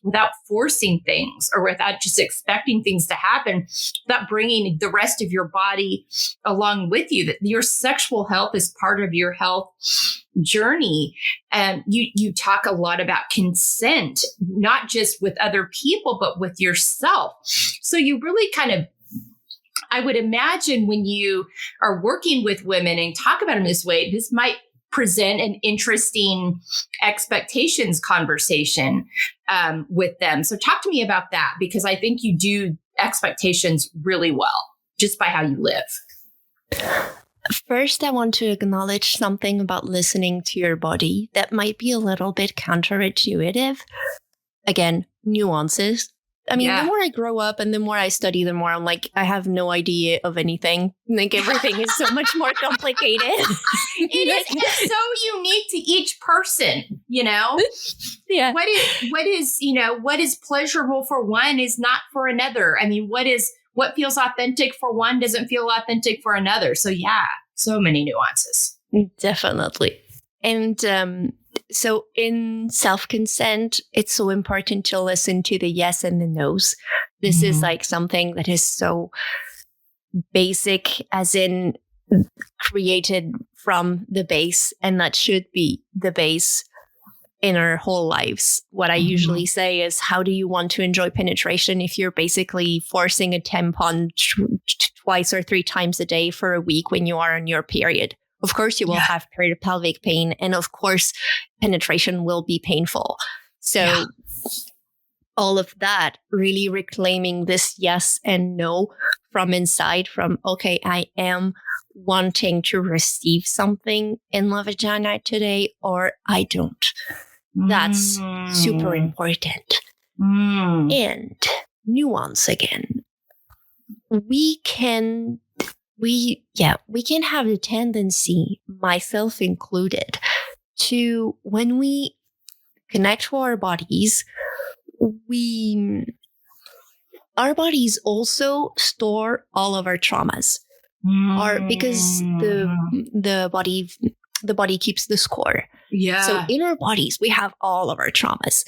without forcing things or without just expecting things to happen, without bringing the rest of your body along with you. That your sexual health is part of your health journey. And you talk a lot about consent, not just with other people, but with yourself. So you really kind of, I would imagine, when you are working with women and talk about them this way, this might present an interesting expectations conversation with them. So talk to me about that, because I think you do expectations really well just by how you live. First, I want to acknowledge something about listening to your body that might be a little bit counterintuitive. Again, nuances. I mean, The more I grow up and the more I study, the more I'm like, I have no idea of anything. Like, everything is so much more complicated. It's so unique to each person, Yeah. What is pleasurable for one is not for another. I mean, what feels authentic for one doesn't feel authentic for another. So yeah, so many nuances. Definitely. And so in self-consent, it's so important to listen to the yes and the no's. This is like something that is so basic, as in created from the base, and that should be the base in our whole lives. What I usually say is, how do you want to enjoy penetration if you're basically forcing a tampon twice or 3 times a day for a week when you are on your period? Of course, you will have pelvic pain, and of course, penetration will be painful. So all of that, really reclaiming this yes and no from inside, from, okay, I am wanting to receive something in my vagina today, or I don't. That's super important. And nuance again. We can have the tendency, myself included, to, when we connect to our bodies, our bodies also store all of our traumas, because the body keeps the score. Yeah. So in our bodies, we have all of our traumas.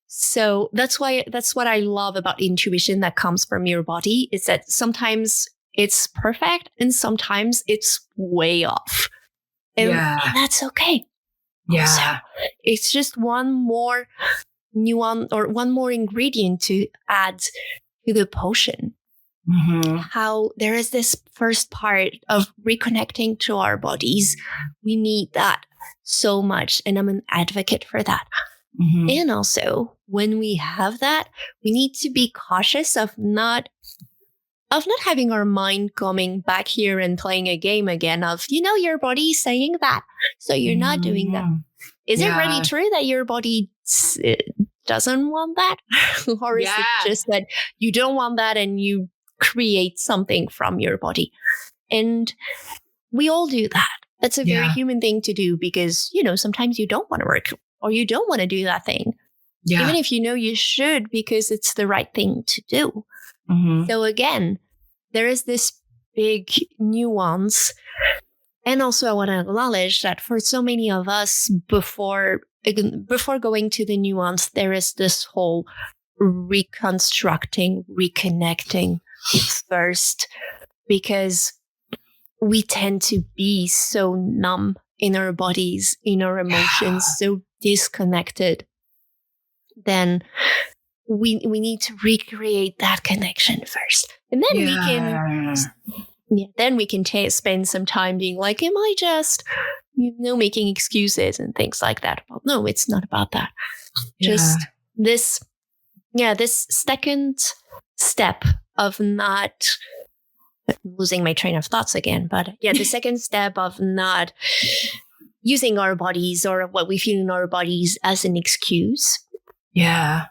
So that's what I love about intuition that comes from your body, is that sometimes it's perfect and sometimes it's way off. And that's okay. Yeah. Also, it's just one more nuance or one more ingredient to add to the potion. How there is this first part of reconnecting to our bodies. We need that so much, and I'm an advocate for that. And also, when we have that, we need to be cautious of not having our mind coming back here and playing a game again of, your body saying that, so you're not doing that. Is it really true that your body doesn't want that? Or is it just that you don't want that and you create something from your body? And we all do that. That's a very human thing to do, because, sometimes you don't want to work or you don't want to do that thing. Even if you should, because it's the right thing to do. So again, there is this big nuance. And also I want to acknowledge that for so many of us, before going to the nuance, there is this whole reconstructing, reconnecting first, because we tend to be so numb in our bodies, in our emotions, so disconnected. Then we need to recreate that connection first. And then we can spend some time being like, am I just, making excuses and things like that? Well, no, it's not about that. Just this second step of not losing my train of thoughts again. But the second step of not using our bodies or what we feel in our bodies as an excuse. Yeah.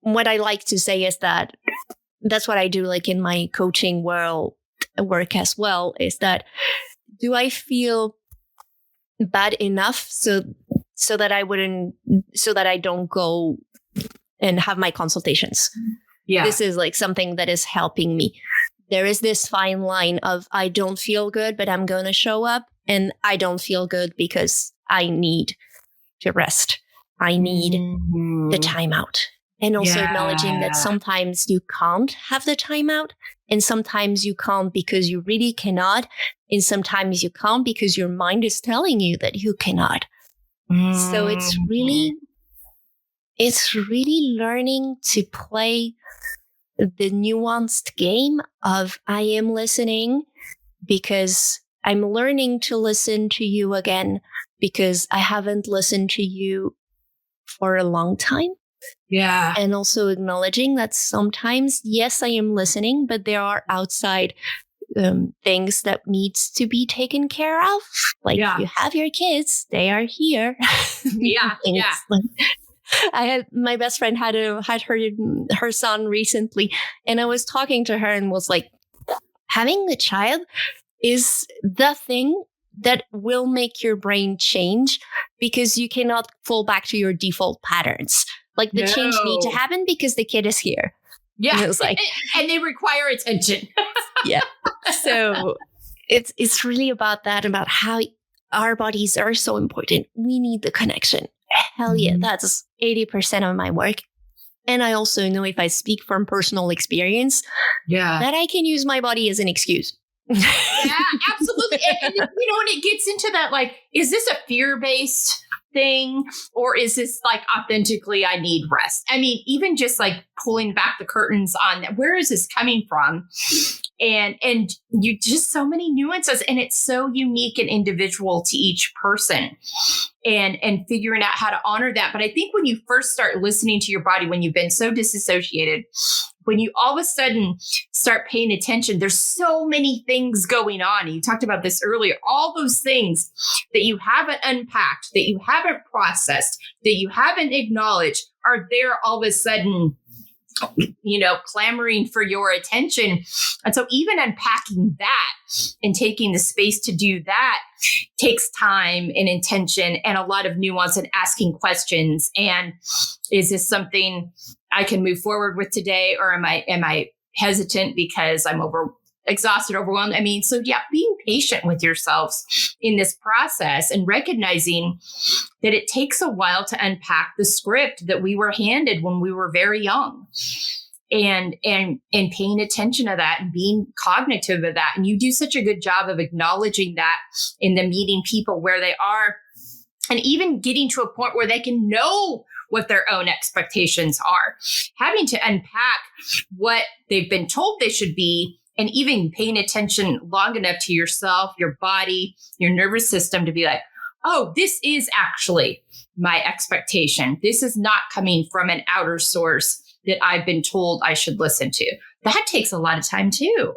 What I like to say is that's what I do, like in my coaching work as well, is that, do I feel bad enough so that I don't go and have my consultations? Yeah. This is like something that is helping me. There is this fine line of, I don't feel good, but I'm going to show up, and I don't feel good because I need to rest. I need the timeout. And also acknowledging that sometimes you can't have the timeout, and sometimes you can't because you really cannot, and sometimes you can't because your mind is telling you that you cannot. So it's really learning to play the nuanced game of, I am listening because I'm learning to listen to you again, because I haven't listened to you for a long time. Yeah. And also acknowledging that sometimes, yes, I am listening, but there are outside things that needs to be taken care of. Like you have your kids, they are here. Yeah. Yeah. I had my best friend had her son recently, and I was talking to her and was like, having a child is the thing that will make your brain change, because you cannot fall back to your default patterns. Like the change need to happen because the kid is here. Yeah. And it was like, and they require attention. Yeah. So it's really about that, about how our bodies are so important. We need the connection. Hell yeah. That's 80% of my work. And I also know, if I speak from personal experience, that I can use my body as an excuse. Yeah, absolutely. And when it gets into that, like, is this a fear-based thing, or is this like authentically I need rest? I mean, even just like pulling back the curtains on that, where is this coming from? And you just so many nuances, and it's so unique and individual to each person, and figuring out how to honor that. But I think when you first start listening to your body, when you've been so disassociated, when you all of a sudden start paying attention, there's so many things going on. You talked about this earlier, all those things that you haven't unpacked, that you haven't processed, that you haven't acknowledged are there all of a sudden, clamoring for your attention. And so even unpacking that and taking the space to do that takes time and intention and a lot of nuance, and asking questions. And is this something I can move forward with today, or am I hesitant because I'm exhausted, overwhelmed? I mean, so being patient with yourselves in this process, and recognizing that it takes a while to unpack the script that we were handed when we were very young, and paying attention to that and being cognitive of that. And you do such a good job of acknowledging that in the meeting people where they are, and even getting to a point where they can know what their own expectations are, having to unpack what they've been told they should be, and even paying attention long enough to yourself, your body, your nervous system to be like, oh, this is actually my expectation. This is not coming from an outer source that I've been told I should listen to. That takes a lot of time too.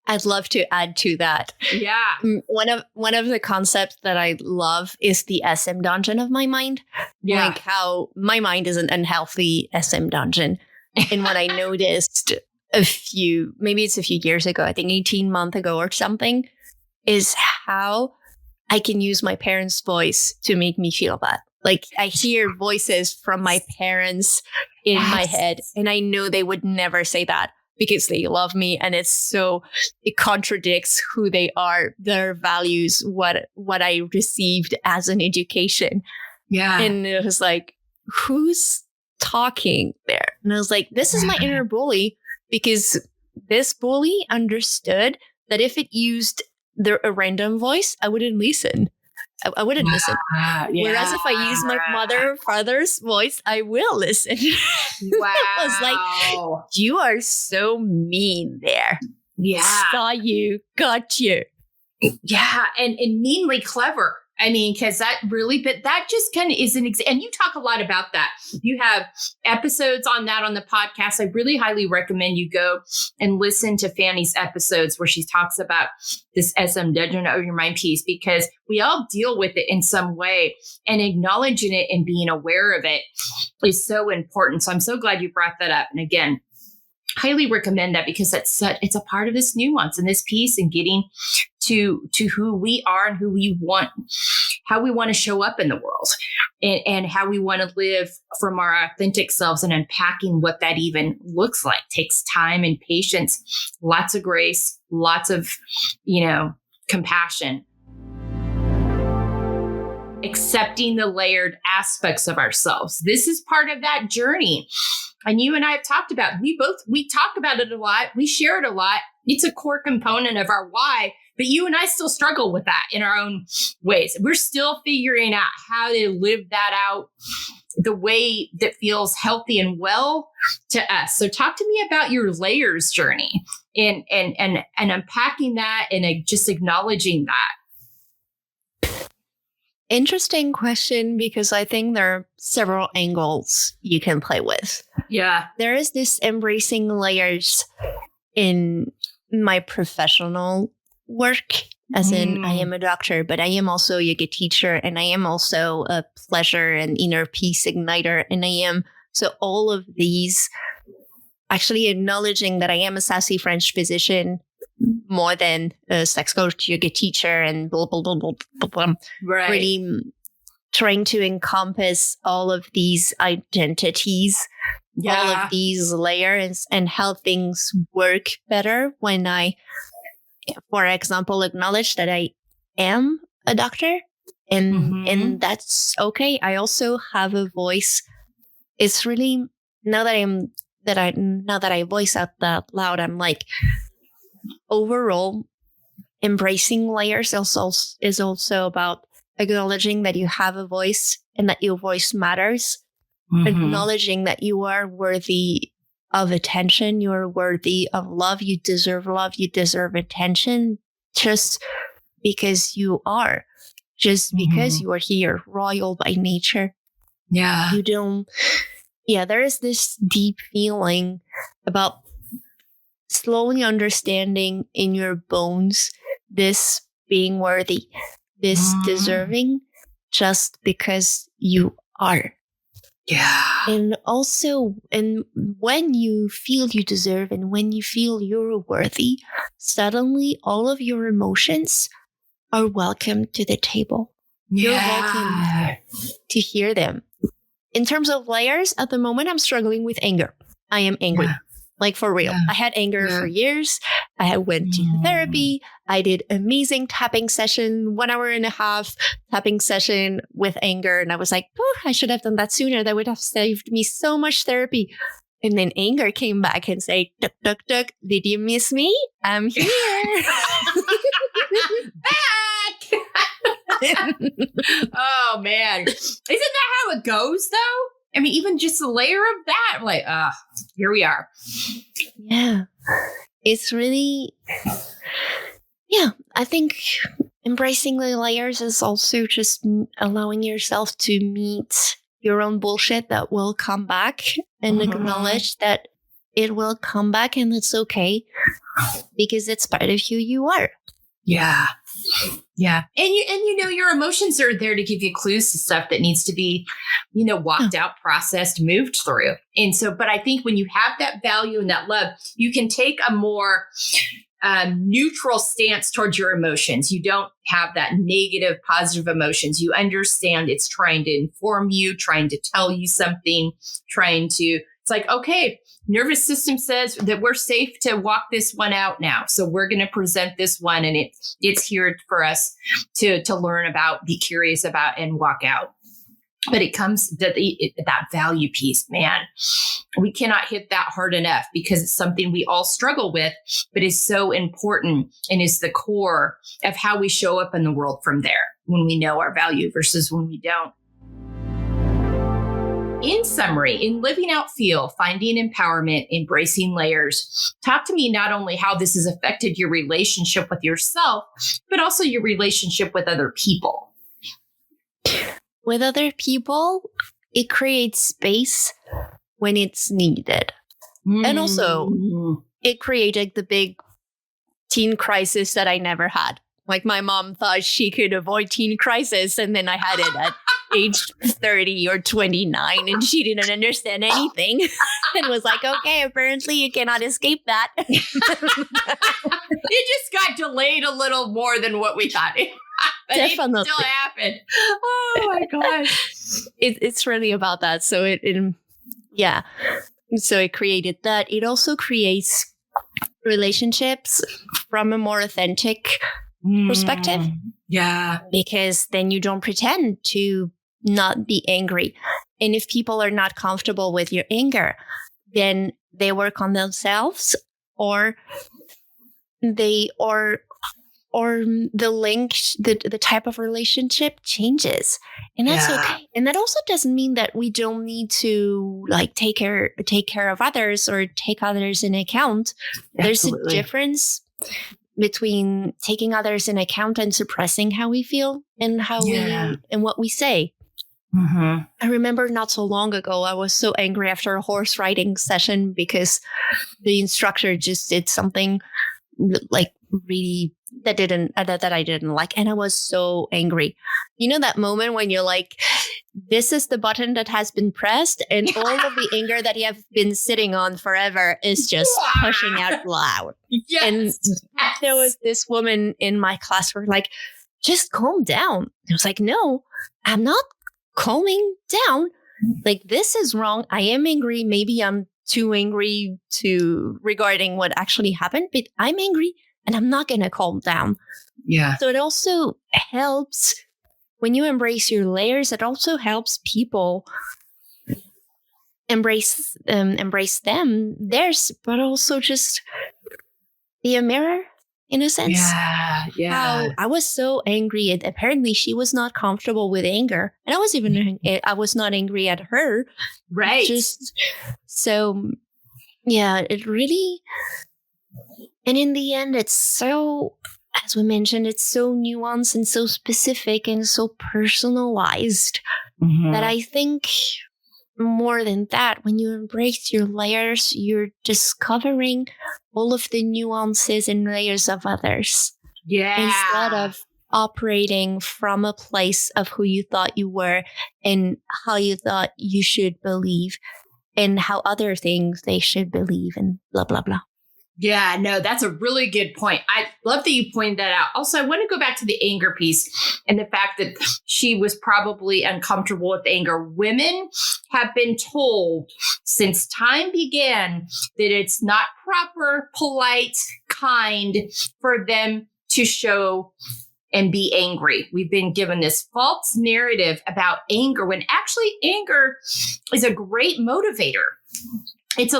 I'd love to add to that. Yeah. One of the concepts that I love is the SM dungeon of my mind. Yeah. Like how my mind is an unhealthy SM dungeon. And what I noticed maybe it's a few years ago, I think 18 months ago or something, is how I can use my parents' voice to make me feel bad. Like I hear voices from my parents in my head, and I know they would never say that. because they love me, and it contradicts who they are, their values, what I received as an education. Yeah. And it was like, who's talking there? And I was like, this is my inner bully, because this bully understood that if it used a random voice, I wouldn't listen. I wouldn't listen. Yeah. Whereas if I use my mother or father's voice, I will listen. Wow. I was like, you are so mean there. Yeah. Saw you, got you. Yeah. And meanly clever. I mean, because that really, but that just kind of is and you talk a lot about that. You have episodes on that on the podcast. I really highly recommend you go and listen to Fanny's episodes where she talks about this SM judgment over your mind piece, because we all deal with it in some way, and acknowledging it and being aware of it is so important. So I'm so glad you brought that up. And again, highly recommend that, because it's a part of this nuance and this piece, and getting to who we are and who we want, how we want to show up in the world, and how we want to live from our authentic selves, and unpacking what that even looks like takes time and patience, lots of grace, lots of, compassion. Accepting the layered aspects of ourselves. This is part of that journey. And you and I have talked about, we talk about it a lot. We share it a lot. It's a core component of our why, but you and I still struggle with that in our own ways. We're still figuring out how to live that out the way that feels healthy and well to us. So talk to me about your layers journey and unpacking that, and just acknowledging that. Interesting question, because I think there are several angles you can play with. Yeah. There is this embracing layers in my professional work, as in I am a doctor, but I am also a yoga teacher, and I am also a pleasure and inner peace igniter. And so all of these, actually acknowledging that I am a sassy French physician more than a sex coach, yoga teacher, and blah, blah, blah, blah, blah, blah. Right. Really trying to encompass all of these identities, all of these layers, and how things work better when I, for example, acknowledge that I am a doctor, and that's okay. I also have a voice. It's really, now that I voice out that loud, I'm like, overall, embracing layers is also about acknowledging that you have a voice and that your voice matters. Acknowledging that you are worthy of attention, you are worthy of love, you deserve attention, just because you are, just because you are here, royal by nature. Yeah. There is this deep feeling about slowly understanding in your bones this being worthy, this deserving, just because you are. Yeah. And also, and when you feel you deserve and when you feel you're worthy, suddenly all of your emotions are welcome to the table. You're welcome to hear them. In terms of layers, at the moment, I'm struggling with anger. I am angry. Like, for real. I had anger for years. I went to therapy. I did amazing tapping session, 1.5 hour tapping session with anger. And I was like, I should have done that sooner. That would have saved me so much therapy. And then anger came back and said, "Duck, duck, duck. Did you miss me? I'm here." Back! Oh, man. Isn't that how it goes, though? I mean, even just a layer of that, like, here we are. Yeah. It's really, I think embracing the layers is also just allowing yourself to meet your own bullshit that will come back, and acknowledge that it will come back, and it's okay, because it's part of who you are. Yeah. Yeah. And your emotions are there to give you clues to stuff that needs to be, walked out, processed, moved through. And so, but I think when you have that value and that love, you can take a more neutral stance towards your emotions. You don't have that negative, positive emotions. You understand it's trying to inform you, trying to tell you something, trying to It's like, okay, nervous system says that we're safe to walk this one out now. So we're going to present this one, and it's here for us to learn about, be curious about, and walk out. But it comes to that value piece, man. We cannot hit that hard enough because it's something we all struggle with, but is so important and is the core of how we show up in the world from there when we know our value versus when we don't. In summary, in living out feel, finding empowerment, embracing layers, talk to me not only how this has affected your relationship with yourself, but also your relationship with other people. With other people, it creates space when it's needed. And also, it created the big teen crisis that I never had. Like, my mom thought she could avoid teen crisis, and then I had it at age 30 or 29, and she didn't understand anything and was like, okay, apparently you cannot escape that. It just got delayed a little more than what we thought. But Definitely. It still happened. Oh my gosh. It's really about that. So so it created that. It also creates relationships from a more authentic perspective. Yeah. Because then you don't pretend to not be angry. And if people are not comfortable with your anger, then they work on themselves, or the link, the type of relationship changes. And that's okay. And that also doesn't mean that we don't need to like take care of others or take others in account. Absolutely. There's a difference between taking others in account and suppressing how we feel and how we and what we say. Mm-hmm. I remember not so long ago, I was so angry after a horse riding session because the instructor just did something like really that I didn't like, and I was so angry. You know that moment when you're like, this is the button that has been pressed, and all of the anger that you have been sitting on forever is just pushing out loud. Yes. And there was this woman in my class who was like, just calm down. I was like, no, I'm not calming down. Like, this is wrong. I am angry. Maybe I'm too angry regarding what actually happened, but I'm angry and I'm not going to calm down. Yeah. So it also helps when you embrace your layers. It also helps people embrace them, theirs, but also just be a mirror in a sense. Yeah. How I was so angry, and apparently she was not comfortable with anger, and I was not angry at her. Right. Just so, yeah, it really. And in the end, it's so, as we mentioned, it's so nuanced and so specific and so personalized that I think more than that, when you embrace your layers, you're discovering all of the nuances and layers of others. Yeah. Instead of operating from a place of who you thought you were and how you thought you should believe and how other things they should believe and blah, blah, blah. Yeah, no, that's a really good point. I love that you pointed that out. Also, I want to go back to the anger piece and the fact that she was probably uncomfortable with anger. Women have been told since time began that it's not proper, polite, kind for them to show and be angry. We've been given this false narrative about anger when actually anger is a great motivator. It's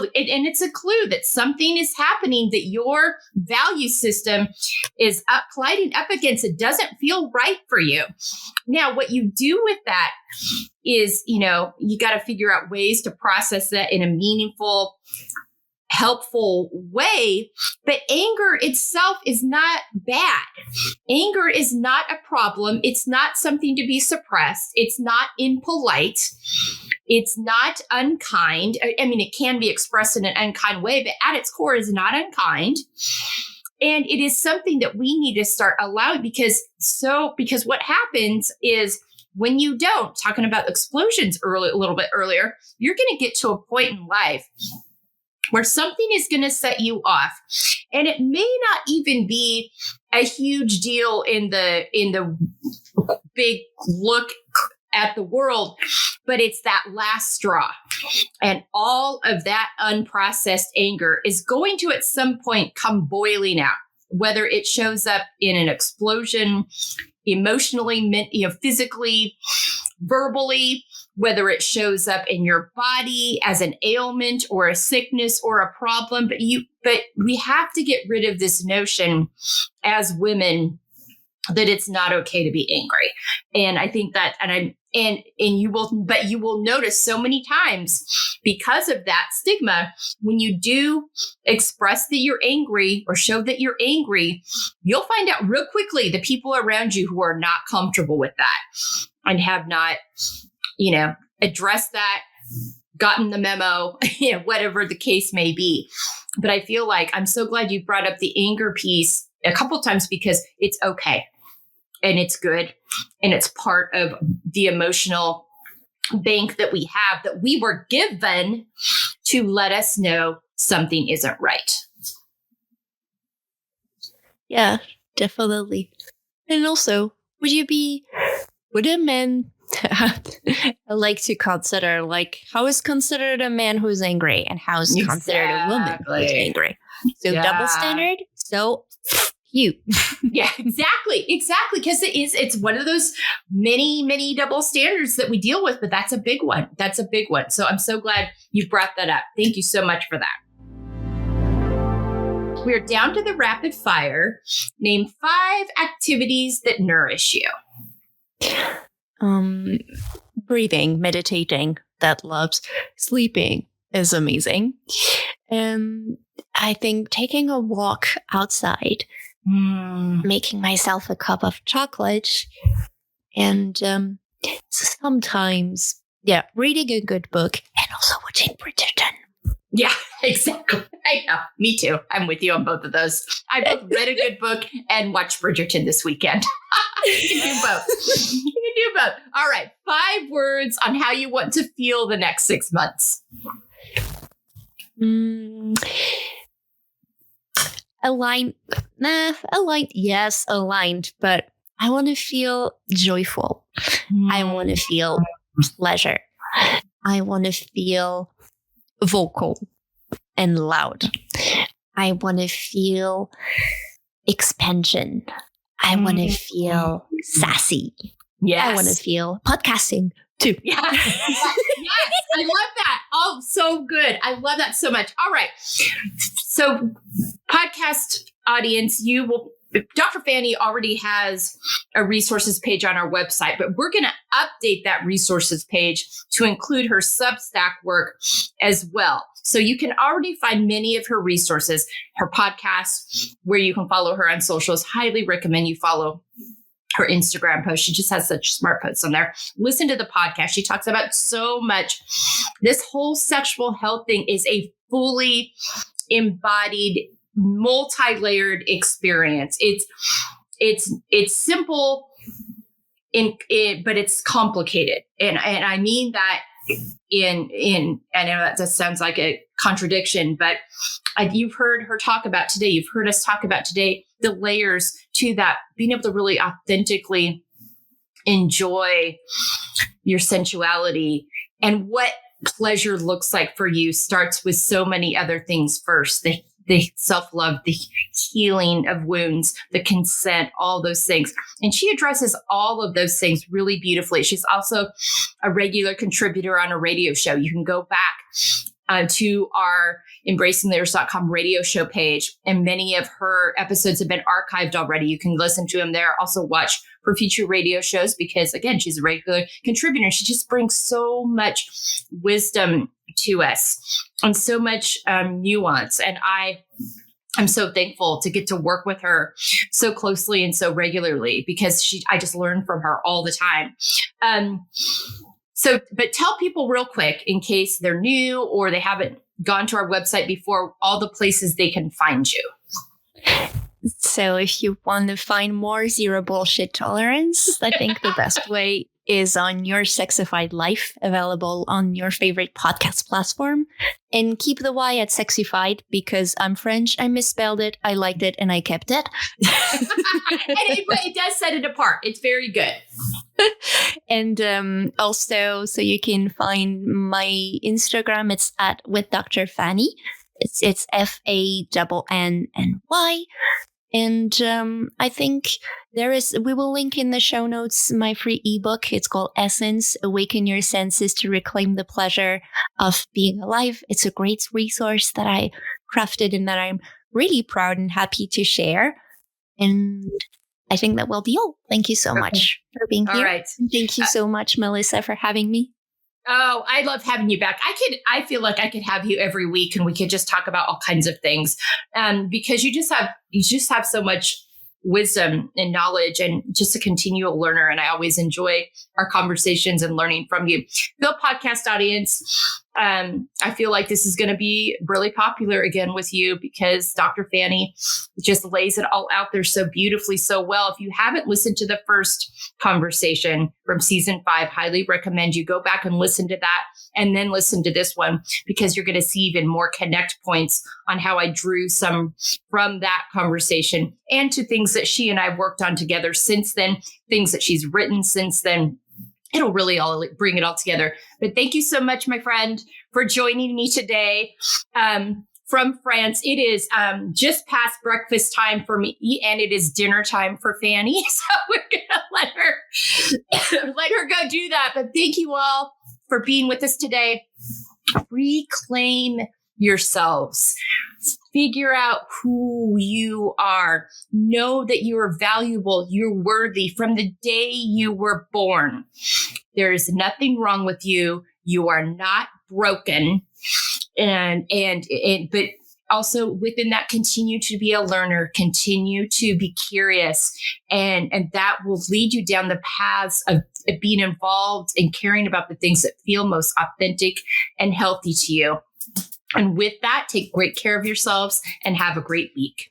a clue that something is happening that your value system is colliding up against. It doesn't feel right for you. Now, what you do with that is, you got to figure out ways to process that in a meaningful, helpful way. But anger itself is not bad. Anger is not a problem. It's not something to be suppressed. It's not impolite. It's not unkind. I mean, it can be expressed in an unkind way, but at its core is not unkind. And it is something that we need to start allowing because what happens is when you don't, talking about explosions a little bit earlier, you're going to get to a point in life where something is going to set you off. And it may not even be a huge deal in the big look at the world, but it's that last straw. And all of that unprocessed anger is going to at some point come boiling out, whether it shows up in an explosion, emotionally, physically, verbally, whether it shows up in your body as an ailment or a sickness or a problem. But we have to get rid of this notion as women that it's not okay to be angry. And I think that, you will notice so many times because of that stigma, when you do express that you're angry or show that you're angry, you'll find out real quickly the people around you who are not comfortable with that and have not, addressed that, gotten the memo, whatever the case may be. But I feel like I'm so glad you brought up the anger piece a couple of times because it's okay. And it's good. And it's part of the emotional bank that we have, that we were given to let us know something isn't right. Yeah, definitely. And also, would a man, I like to consider, like, how is considered a man who's angry and how is considered a woman who's angry? So double standard. So you. Yeah, exactly. Because it's one of those many double standards that we deal with, but that's a big one. So I'm so glad you brought that up. Thank you so much for that. We're down to the rapid fire. Name 5 activities that nourish you. Breathing, meditating, that loves. Sleeping is amazing. I think taking a walk outside, making myself a cup of chocolate, and sometimes, reading a good book and also watching Bridgerton. Yeah, exactly. I know. Me too. I'm with you on both of those. I both read a good book and watched Bridgerton this weekend. You can do both. All right. 5 words on how you want to feel the next 6 months. Aligned. Yes, aligned. But I want to feel joyful. I want to feel pleasure. I want to feel vocal and loud. I want to feel expansion. I want to feel sassy. Yes. I want to feel podcasting too. Yeah. Yes, I love that. Oh, so good. I love that so much. All right. So podcast audience, Dr. Fanny already has a resources page on our website, but we're going to update that resources page to include her Substack work as well. So you can already find many of her resources, her podcast, where you can follow her on socials. Highly recommend you follow her Instagram post. She just has such smart posts on there. Listen to the podcast. She talks about so much. This whole sexual health thing is a fully embodied, multi-layered experience. It's simple, but it's complicated, and I mean that in I know that just sounds like a contradiction, but you've heard her talk about today. You've heard us talk about today the layers to that, being able to really authentically enjoy your sensuality and what pleasure looks like for you starts with so many other things first. The self-love, the healing of wounds, the consent, all those things. And she addresses all of those things really beautifully. She's also a regular contributor on a radio show. You can go back to our embracinglayers.com radio show page. And many of her episodes have been archived already. You can listen to them there. Also watch her future radio shows because, again, she's a regular contributor. She just brings so much wisdom to us and so much nuance. And I'm so thankful to get to work with her so closely and so regularly because I just learn from her all the time. But tell people real quick, in case they're new or they haven't gone to our website before, all the places they can find you. So if you want to find more zero bullshit tolerance, I think the best way is on Your Sexified Life, available on your favorite podcast platform. And keep the Y at sexified because I'm French, I misspelled it, I liked it, and I kept it. And it does set it apart. It's very good. And also, so you can find my Instagram. It's at with Dr. Fanny. It's FANNY. And I think we will link in the show notes my free ebook. It's called Essence, Awaken Your Senses to Reclaim the Pleasure of Being Alive. It's a great resource that I crafted and that I'm really proud and happy to share. And I think that will be all. Thank you so much for being here. All right. And thank you so much, Melissa, for having me. Oh, I love having you back. I feel like I could have you every week and we could just talk about all kinds of things. Because you just have so much wisdom and knowledge and just a continual learner. And I always enjoy our conversations and learning from you. The podcast audience, I feel like this is going to be really popular again with you because Dr. Fanny just lays it all out there so beautifully, so well. If you haven't listened to the first conversation from season 5, highly recommend you go back and listen to that and then listen to this one because you're going to see even more connect points on how I drew some from that conversation and to things that she and I have worked on together since then, things that she's written since then. It'll really all bring it all together. But thank you so much, my friend, for joining me today from France. It is just past breakfast time for me, and it is dinner time for Fanny. So we're gonna let her go do that. But thank you all for being with us today. Reclaim yourselves. Figure out who you are. Know that you are valuable. You're worthy from the day you were born. There is nothing wrong with you. You are not broken. But also within that, continue to be a learner, continue to be curious. And that will lead you down the paths of being involved and caring about the things that feel most authentic and healthy to you. And with that, take great care of yourselves and have a great week.